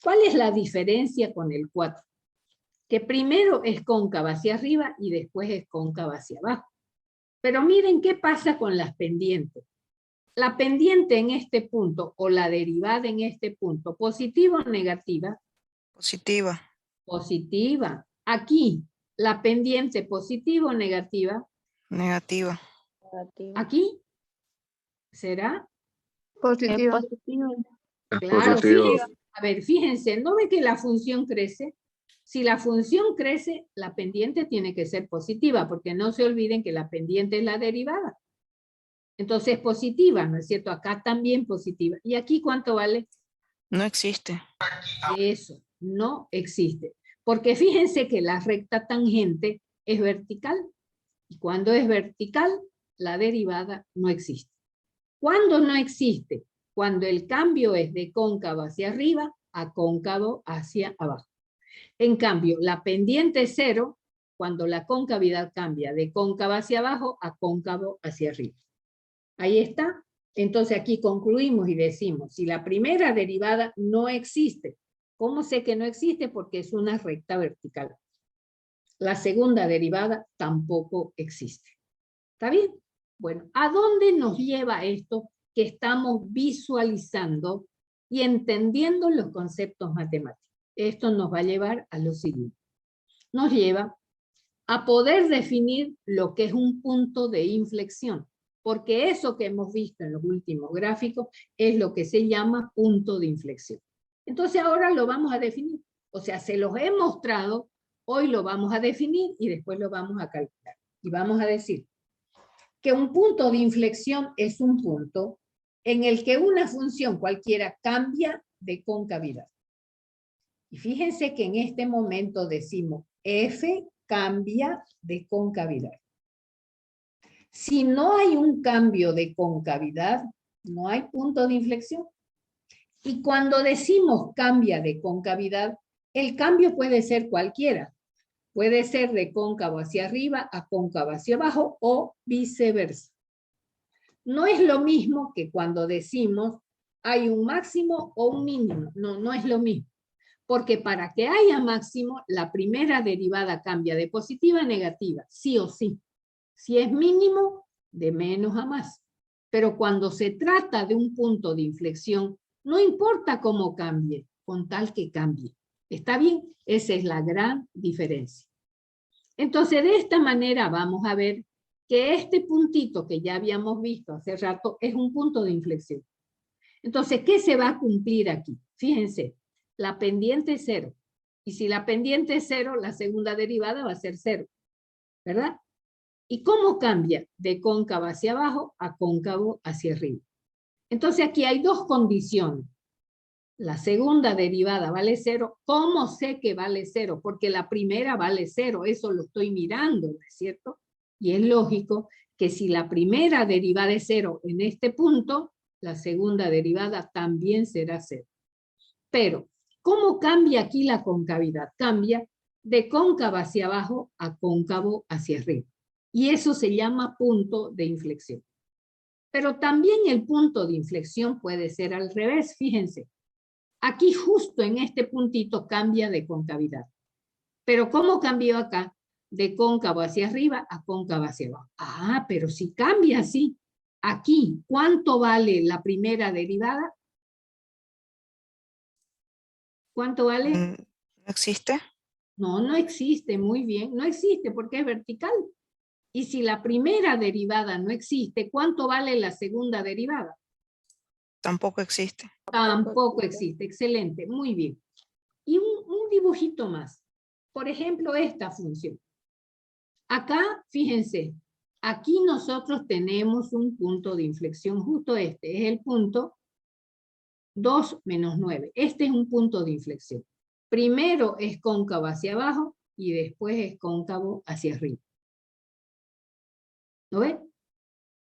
¿Cuál es la diferencia con el 4? Que primero es cóncava hacia arriba y después es cóncava hacia abajo. Pero miren qué pasa con las pendientes. La pendiente en este punto o la derivada en este punto, ¿positiva o negativa? Positiva. Positiva. Aquí, la pendiente, ¿positiva o negativa? Negativa. Aquí, ¿será? Positivo. Claro, fíjense, a ver, fíjense, ¿no ve que la función crece? Si la función crece, la pendiente tiene que ser positiva, porque no se olviden que la pendiente es la derivada. Entonces positiva, ¿no es cierto? Acá también positiva. ¿Y aquí cuánto vale? No existe. Eso, no existe. Porque fíjense que la recta tangente es vertical. Y cuando es vertical, la derivada no existe. ¿Cuándo no existe? Cuando el cambio es de cóncavo hacia arriba a cóncavo hacia abajo. En cambio, la pendiente es 0 cuando la concavidad cambia de cóncavo hacia abajo a cóncavo hacia arriba. Ahí está. Entonces aquí concluimos y decimos, si la primera derivada no existe, ¿cómo sé que no existe? Porque es una recta vertical. La segunda derivada tampoco existe. ¿Está bien? Bueno, ¿a dónde nos lleva esto que estamos visualizando y entendiendo los conceptos matemáticos? Esto nos va a llevar a lo siguiente. Nos lleva a poder definir lo que es un punto de inflexión, porque eso que hemos visto en los últimos gráficos es lo que se llama punto de inflexión. Entonces ahora lo vamos a definir. O sea, se los he mostrado, hoy lo vamos a definir y después lo vamos a calcular. Y vamos a decir que un punto de inflexión es un punto en el que una función cualquiera cambia de concavidad. Y fíjense que en este momento decimos F cambia de concavidad. Si no hay un cambio de concavidad, no hay punto de inflexión. Y cuando decimos cambia de concavidad, el cambio puede ser cualquiera. Puede ser de cóncavo hacia arriba a cóncavo hacia abajo o viceversa. No es lo mismo que cuando decimos hay un máximo o un mínimo. No, no es lo mismo. Porque para que haya máximo, la primera derivada cambia de positiva a negativa, sí o sí. Si es mínimo, de menos a más. Pero cuando se trata de un punto de inflexión, no importa cómo cambie, con tal que cambie. ¿Está bien? Esa es la gran diferencia. Entonces, de esta manera vamos a ver que este puntito que ya habíamos visto hace rato es un punto de inflexión. Entonces, ¿qué se va a cumplir aquí? Fíjense, la pendiente es 0. Y si la pendiente es 0, la segunda derivada va a ser 0. ¿Verdad? ¿Y cómo cambia? De cóncavo hacia abajo a cóncavo hacia arriba. Entonces aquí hay dos condiciones. La segunda derivada vale 0. ¿Cómo sé que vale 0? Porque la primera vale 0. Eso lo estoy mirando, ¿no es cierto? Y es lógico que si la primera derivada es 0 en este punto, la segunda derivada también será 0. Pero, ¿cómo cambia aquí la concavidad? Cambia de cóncavo hacia abajo a cóncavo hacia arriba. Y eso se llama punto de inflexión. Pero también el punto de inflexión puede ser al revés, fíjense. Aquí justo en este puntito cambia de concavidad. Pero ¿cómo cambió acá? De cóncavo hacia arriba a cóncavo hacia abajo. Ah, pero si cambia así, aquí, ¿cuánto vale la primera derivada? ¿Cuánto vale? ¿No existe? No, no existe, muy bien. No existe porque es vertical. Y si la primera derivada no existe, ¿cuánto vale la segunda derivada? Tampoco existe. Tampoco existe. Excelente, muy bien. Y un dibujito más. Por ejemplo, esta función. Acá, fíjense, aquí nosotros tenemos un punto de inflexión, justo este, es el punto 2 menos 9. Este es un punto de inflexión. Primero es cóncavo hacia abajo y después es cóncavo hacia arriba. ¿Lo ven?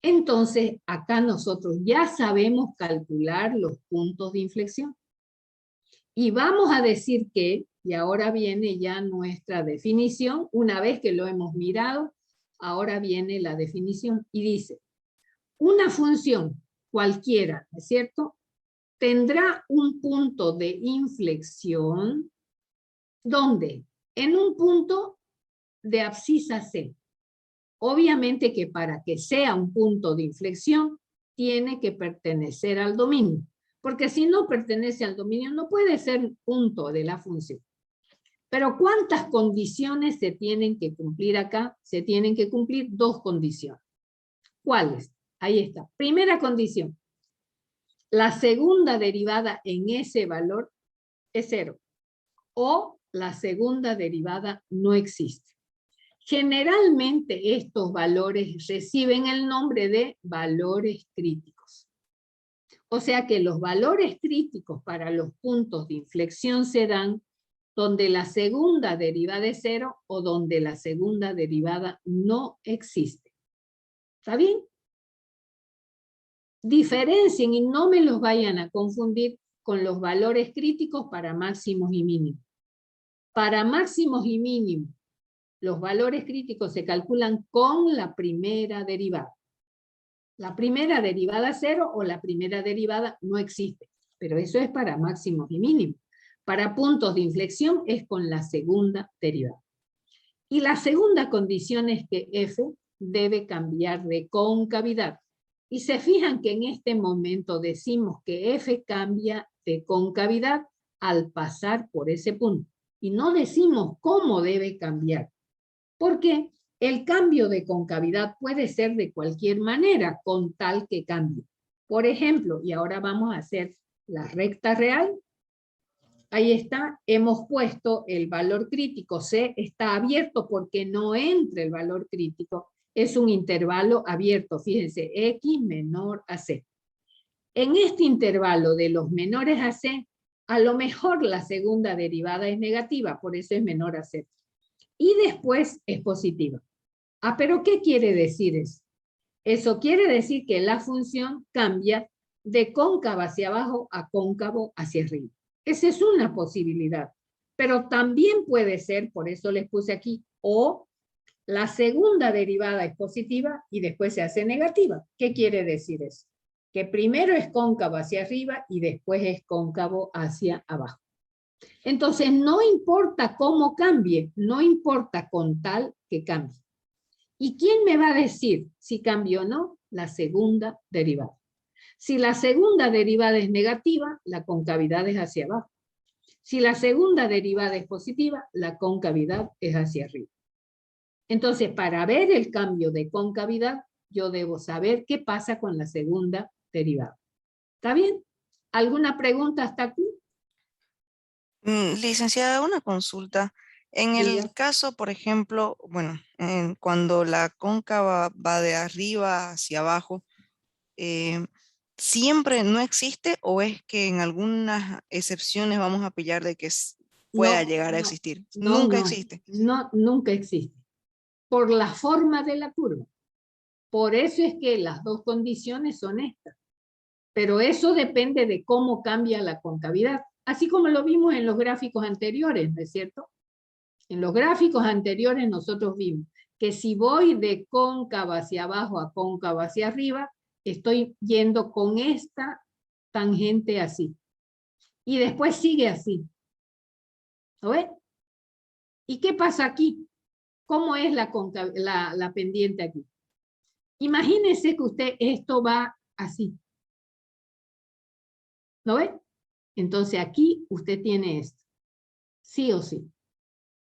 Entonces, acá nosotros ya sabemos calcular los puntos de inflexión. Y vamos a decir que, y ahora viene ya nuestra definición, una vez que lo hemos mirado, ahora viene la definición y dice, una función cualquiera, ¿no es cierto?, tendrá un punto de inflexión, ¿dónde? En un punto de abscisa C. Obviamente que para que sea un punto de inflexión, tiene que pertenecer al dominio. Porque si no pertenece al dominio, no puede ser punto de la función. Pero ¿cuántas condiciones se tienen que cumplir acá? Se tienen que cumplir dos condiciones. ¿Cuáles? Ahí está. Primera condición. La segunda derivada en ese valor es 0. O la segunda derivada no existe. Generalmente estos valores reciben el nombre de valores críticos. O sea que los valores críticos para los puntos de inflexión se dan donde la segunda derivada es 0 o donde la segunda derivada no existe. ¿Está bien? Diferencien y no me los vayan a confundir con los valores críticos para máximos y mínimos. Para máximos y mínimos, los valores críticos se calculan con la primera derivada. La primera derivada 0 o la primera derivada no existe, pero eso es para máximos y mínimos. Para puntos de inflexión es con la segunda derivada. Y la segunda condición es que F debe cambiar de concavidad. Y se fijan que en este momento decimos que F cambia de concavidad al pasar por ese punto. Y no decimos cómo debe cambiar. Porque el cambio de concavidad puede ser de cualquier manera, con tal que cambie. Por ejemplo, y ahora vamos a hacer la recta real. Ahí está, hemos puesto el valor crítico. C está abierto porque no entra el valor crítico. Es un intervalo abierto, fíjense, X menor a C. En este intervalo de los menores a C, a lo mejor la segunda derivada es negativa, por eso es menor a C. y después es positiva. Ah, pero ¿qué quiere decir eso? Eso quiere decir que la función cambia de cóncavo hacia abajo a cóncavo hacia arriba. Esa es una posibilidad. Pero también puede ser, por eso les puse aquí, o la segunda derivada es positiva y después se hace negativa. ¿Qué quiere decir eso? Que primero es cóncavo hacia arriba y después es cóncavo hacia abajo. Entonces, no importa cómo cambie, no importa con tal que cambie. ¿Y quién me va a decir si cambia o no? La segunda derivada. Si la segunda derivada es negativa, la concavidad es hacia abajo. Si la segunda derivada es positiva, la concavidad es hacia arriba. Entonces, para ver el cambio de concavidad, yo debo saber qué pasa con la segunda derivada. ¿Está bien? ¿Alguna pregunta hasta aquí? Licenciada, una consulta. En Diga. el caso, por ejemplo, bueno, cuando la cóncava va de arriba hacia abajo, ¿siempre no existe o es que en algunas excepciones vamos a pillar de que pueda llegar a existir? Nunca existe. No, nunca existe. Por la forma de la curva. Por eso es que las dos condiciones son estas. Pero eso depende de cómo cambia la concavidad. Así como lo vimos en los gráficos anteriores, ¿no es cierto? En los gráficos anteriores nosotros vimos que si voy de cóncava hacia abajo a cóncava hacia arriba, estoy yendo con esta tangente así. Y después sigue así. ¿Lo ves? ¿Y qué pasa aquí? ¿Cómo es la pendiente aquí? Imagínese que usted esto va así. ¿Lo ve? Entonces aquí usted tiene esto. Sí o sí.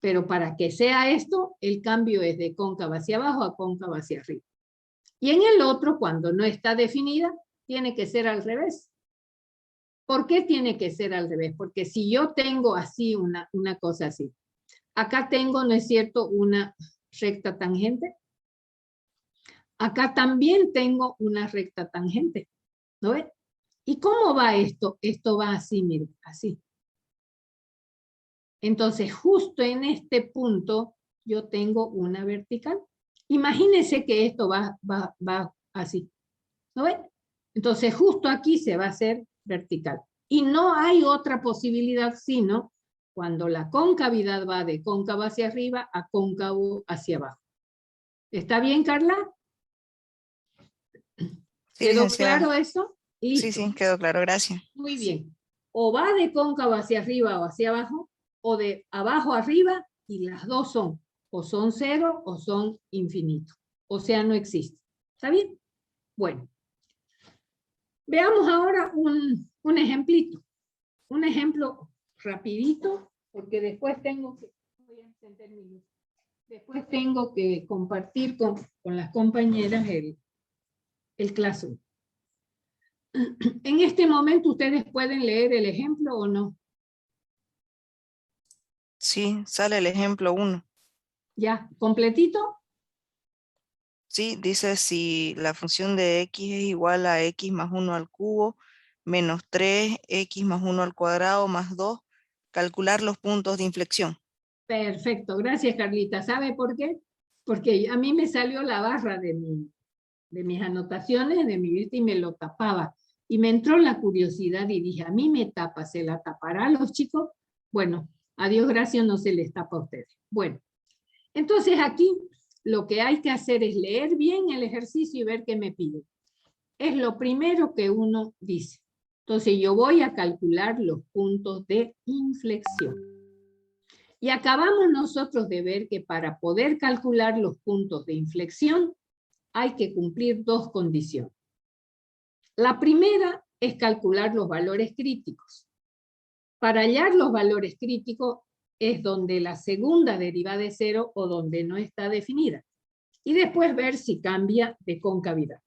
Pero para que sea esto, el cambio es de cóncava hacia abajo a cóncava hacia arriba. Y en el otro, cuando no está definida, tiene que ser al revés. ¿Por qué tiene que ser al revés? Porque si yo tengo así una cosa así, acá tengo, ¿no es cierto?, una recta tangente. Acá también tengo una recta tangente. ¿No ves? ¿Y cómo va esto? Esto va así, miren, así. Entonces, justo en este punto, yo tengo una vertical. Imagínense que esto va así. ¿No ven? Entonces, justo aquí se va a hacer vertical. Y no hay otra posibilidad sino cuando la concavidad va de cóncavo hacia arriba a cóncavo hacia abajo. ¿Está bien, Carla? Sí, ¿Quedó licenciada. claro eso? Listo. Sí, sí, quedó claro, gracias. Muy bien. O va de cóncavo hacia arriba o hacia abajo, o de abajo a arriba, y las dos son, o son cero o son infinito. O sea, no existe. ¿Está bien? Bueno. Veamos ahora un ejemplito. Un ejemplo rapidito, porque después tengo que, voy a encender mi luz. Después tengo que compartir con las compañeras el Classroom. En este momento, ¿ustedes pueden leer el ejemplo o no? Sí, sale el ejemplo 1. ¿Ya? ¿Completito? Sí, dice si la función de x es igual a x más 1 al cubo, menos 3x más 1 al cuadrado más 2, calcular los puntos de inflexión. Perfecto, gracias Carlita. ¿Sabe por qué? Porque a mí me salió la barra de mis anotaciones, de mi vista, y me lo tapaba. Y me entró la curiosidad y dije, a mí me tapa, ¿se la tapará a los chicos? Bueno, a Dios gracias no se les tapa a ustedes. Bueno, entonces aquí lo que hay que hacer es leer bien el ejercicio y ver qué me pide. Es lo primero que uno dice. Entonces yo voy a calcular los puntos de inflexión. Y acabamos nosotros de ver que para poder calcular los puntos de inflexión hay que cumplir dos condiciones. La primera es calcular los valores críticos. Para hallar los valores críticos es donde la segunda derivada es cero o donde no está definida. Y después ver si cambia de concavidad.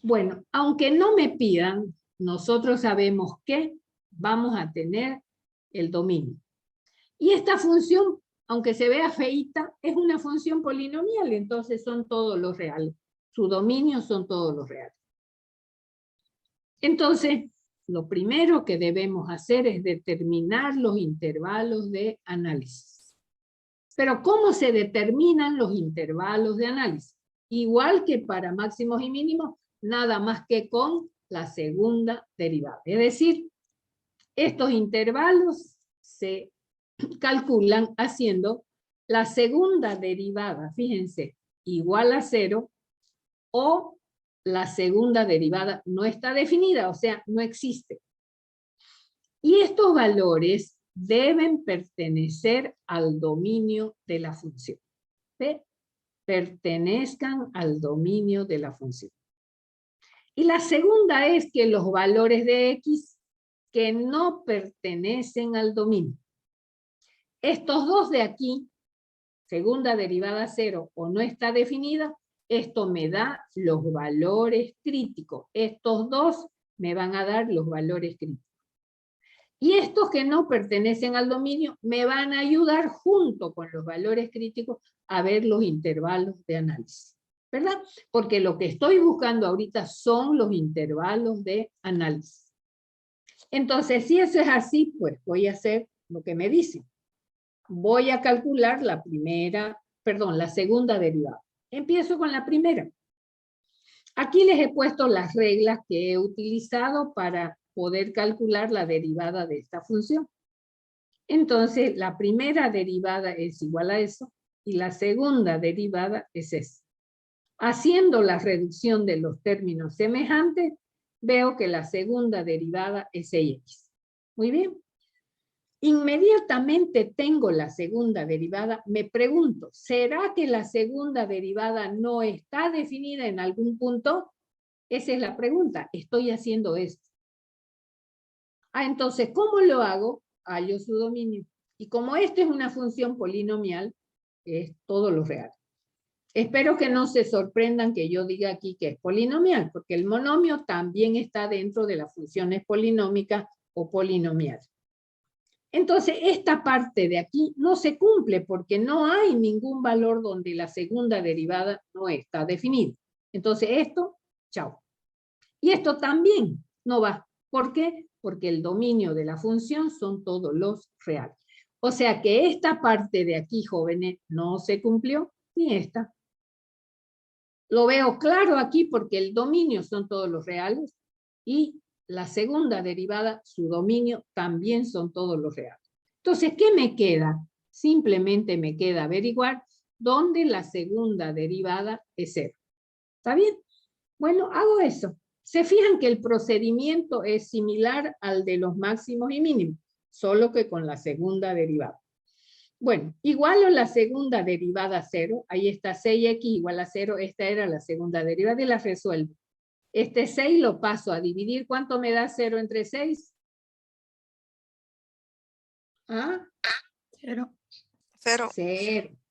Bueno, aunque no me pidan, nosotros sabemos que vamos a tener el dominio. Y esta función, aunque se vea feíta, es una función polinomial, entonces son todos los reales. Su dominio son todos los reales. Entonces, lo primero que debemos hacer es determinar los intervalos de análisis. Pero ¿cómo se determinan los intervalos de análisis? Igual que para máximos y mínimos, nada más que con la segunda derivada. Es decir, estos intervalos se calculan haciendo la segunda derivada, fíjense, igual a 0, o la segunda derivada no está definida, o sea, no existe. Y estos valores deben pertenecer al dominio de la función. ¿Ve? Pertenezcan al dominio de la función. Y la segunda es que los valores de X que no pertenecen al dominio. Estos dos de aquí, segunda derivada 0 o no está definida, esto me da los valores críticos. Estos dos me van a dar los valores críticos. Y estos que no pertenecen al dominio me van a ayudar junto con los valores críticos a ver los intervalos de análisis. ¿Verdad? Porque lo que estoy buscando ahorita son los intervalos de análisis. Entonces, si eso es así, pues voy a hacer lo que me dicen. Voy a calcular la segunda derivada. Empiezo con la primera. Aquí les he puesto las reglas que he utilizado para poder calcular la derivada de esta función. Entonces, la primera derivada es igual a eso, y la segunda derivada es esa. Haciendo la reducción de los términos semejantes, veo que la segunda derivada es 6x. Muy bien. Inmediatamente tengo la segunda derivada, me pregunto, ¿será que la segunda derivada no está definida en algún punto? Esa es la pregunta, estoy haciendo esto. Entonces, ¿cómo lo hago? Hallo su dominio. Y como esta es una función polinomial, es todo lo real. Espero que no se sorprendan que yo diga aquí que es polinomial, porque el monomio también está dentro de las funciones polinómicas o polinomiales. Entonces, esta parte de aquí no se cumple porque no hay ningún valor donde la segunda derivada no está definida. Entonces, esto, chao. Y esto también no va. ¿Por qué? Porque el dominio de la función son todos los reales. O sea que esta parte de aquí, jóvenes, no se cumplió, ni esta. Lo veo claro aquí porque el dominio son todos los reales y la segunda derivada, su dominio, también son todos los reales. Entonces, ¿qué me queda? Simplemente me queda averiguar dónde la segunda derivada es 0. ¿Está bien? Bueno, hago eso. Se fijan que el procedimiento es similar al de los máximos y mínimos, solo que con la segunda derivada. Bueno, igualo la segunda derivada a 0, ahí está 6x igual a 0, esta era la segunda derivada y la resuelvo. Este 6 lo paso a dividir, ¿cuánto me da 0 entre 6? ¿Ah? 0.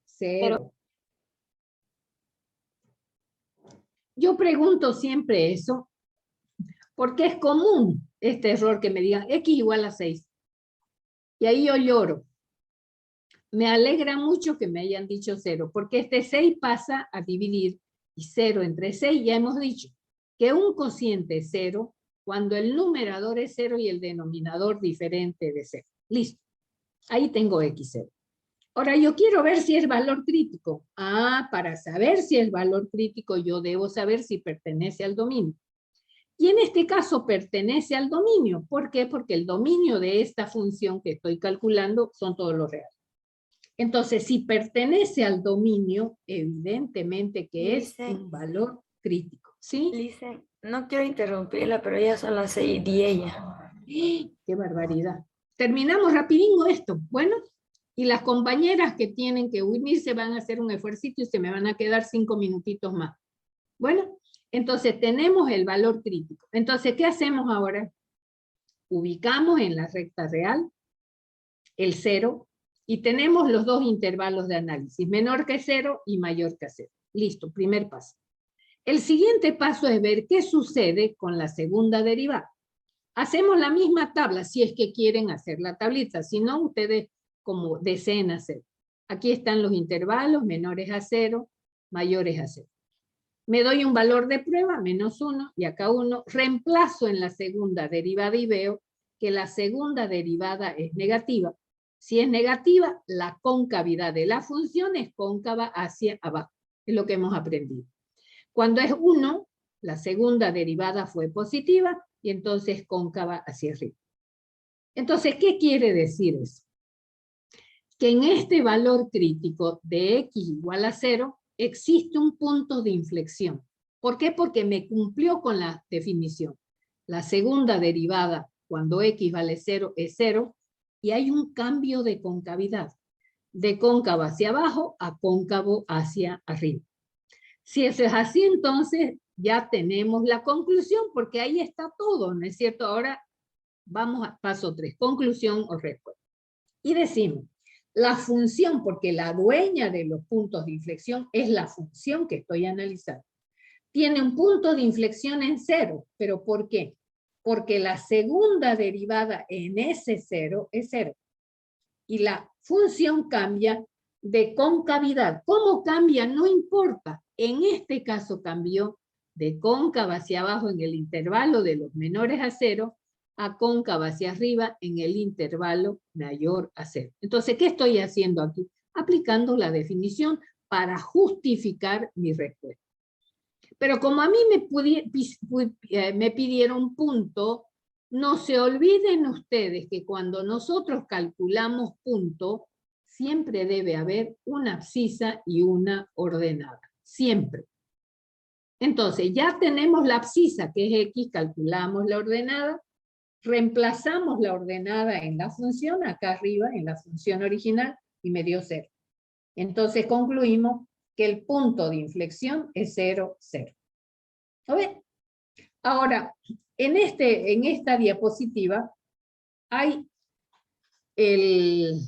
0. Yo pregunto siempre eso, porque es común este error que me digan x igual a 6. Y ahí yo lloro. Me alegra mucho que me hayan dicho 0, porque este 6 pasa a dividir, y 0 entre 6 ya hemos dicho que un cociente es 0 cuando el numerador es 0 y el denominador diferente de 0. Listo. Ahí tengo x0. Ahora yo quiero ver si es valor crítico. Para saber si es valor crítico yo debo saber si pertenece al dominio. Y en este caso pertenece al dominio. ¿Por qué? Porque el dominio de esta función que estoy calculando son todos los reales. Entonces, si pertenece al dominio, evidentemente que es un valor crítico. ¿Sí? Lice, no quiero interrumpirla, pero ya son las 6:10 ya. ¡Qué barbaridad! Terminamos rapidinho esto. Bueno, y las compañeras que tienen que unirse van a hacer un esfuercito y se me van a quedar 5 minutitos más. Bueno, entonces tenemos el valor crítico. Entonces, ¿qué hacemos ahora? Ubicamos en la recta real el 0 y tenemos los dos intervalos de análisis, menor que 0 y mayor que 0. Listo, primer paso. El siguiente paso es ver qué sucede con la segunda derivada. Hacemos la misma tabla, si es que quieren hacer la tablita, si no, ustedes como deseen hacer. Aquí están los intervalos, menores a 0, mayores a 0. Me doy un valor de prueba, -1, y acá 1, reemplazo en la segunda derivada y veo que la segunda derivada es negativa, Si es negativa, la concavidad de la función es cóncava hacia abajo. Es lo que hemos aprendido. Cuando es 1, la segunda derivada fue positiva y entonces cóncava hacia arriba. Entonces, ¿qué quiere decir eso? Que en este valor crítico de x igual a 0 existe un punto de inflexión. ¿Por qué? Porque me cumplió con la definición. La segunda derivada, cuando x vale 0, es 0, y hay un cambio de concavidad, de cóncavo hacia abajo a cóncavo hacia arriba. Si eso es así, entonces ya tenemos la conclusión, porque ahí está todo, ¿no es cierto? Ahora vamos a paso 3, conclusión o respuesta. Y decimos, la función, porque la dueña de los puntos de inflexión es la función que estoy analizando. Tiene un punto de inflexión en 0, ¿pero por qué? Porque la segunda derivada en ese 0 es 0. Y la función cambia de concavidad. ¿Cómo cambia? No importa. En este caso cambió de cóncava hacia abajo en el intervalo de los menores a 0 a cóncava hacia arriba en el intervalo mayor a 0. Entonces, ¿qué estoy haciendo aquí? Aplicando la definición para justificar mi respuesta. Pero como a mí me pidieron punto, no se olviden ustedes que cuando nosotros calculamos punto, siempre debe haber una abscisa y una ordenada. Siempre. Entonces, ya tenemos la abscisa, que es x, calculamos la ordenada, reemplazamos la ordenada en la función, acá arriba, en la función original, y me dio 0. Entonces concluimos que el punto de inflexión es 0, 0. ¿Lo ven? Ahora, en esta diapositiva hay el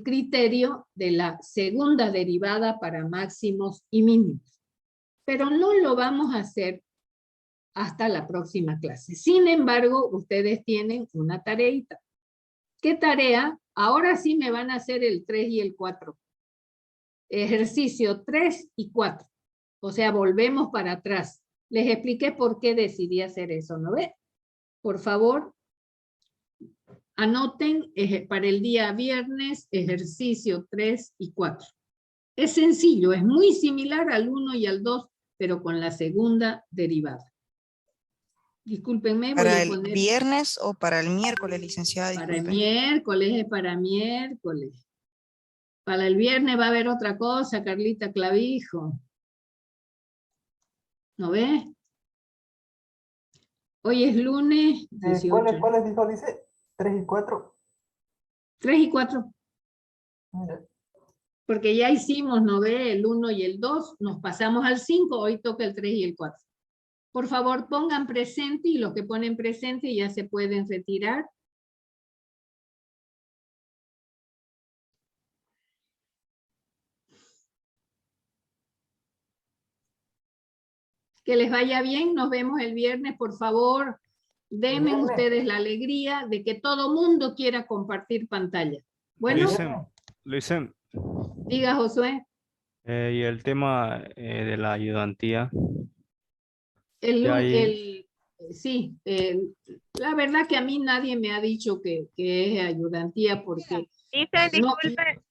criterio de la segunda derivada para máximos y mínimos. Pero no lo vamos a hacer hasta la próxima clase. Sin embargo, ustedes tienen una tareita. ¿Qué tarea? Ahora sí me van a hacer el 3 y el 4. Ejercicio 3 y 4. O sea, volvemos para atrás. Les expliqué por qué decidí hacer eso, ¿no ven? Por favor, anoten para el día viernes ejercicio 3 y 4. Es sencillo, es muy similar al 1 y al 2, pero con la segunda derivada. Discúlpenme, voy ¿Para a el poner... viernes o para el miércoles, licenciada? Para el Disculpe. miércoles, es para miércoles. Para el viernes va a haber otra cosa, Carlita Clavijo. ¿No ves? Hoy es lunes 18. ¿Cuáles dijo? Dice 3 y 4. 3 y 4. Mira. Porque ya hicimos, ¿no ve? El 1 y el 2, nos pasamos al 5, hoy toca el 3 y el 4. Por favor, pongan presente y los que ponen presente ya se pueden retirar. Que les vaya bien, nos vemos el viernes, por favor. Denme ustedes la alegría de que todo mundo quiera compartir pantalla. Bueno, Luisen, diga Josué. y el tema de la ayudantía. Sí, la verdad que a mí nadie me ha dicho que es ayudantía porque... Disculpe.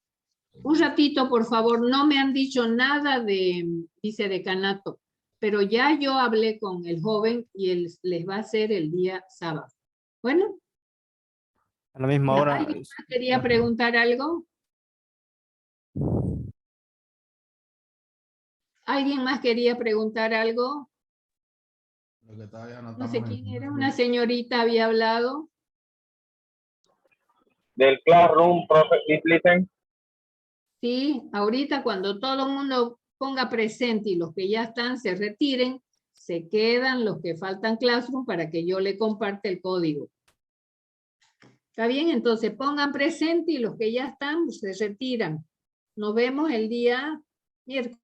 Un ratito, por favor, no me han dicho nada de vicedecanato, pero ya yo hablé con el joven y él les va a hacer el día sábado. Bueno. A la misma hora. ¿Alguien más quería preguntar algo? ¿Alguien más quería preguntar algo? No sé quién era, una señorita había hablado. Del Classroom, profe, listen. Sí, ahorita cuando todo el mundo ponga presente y los que ya están se retiren, se quedan los que faltan Classroom para que yo le comparte el código. ¿Está bien? Entonces pongan presente y los que ya están se retiran. Nos vemos el día miércoles.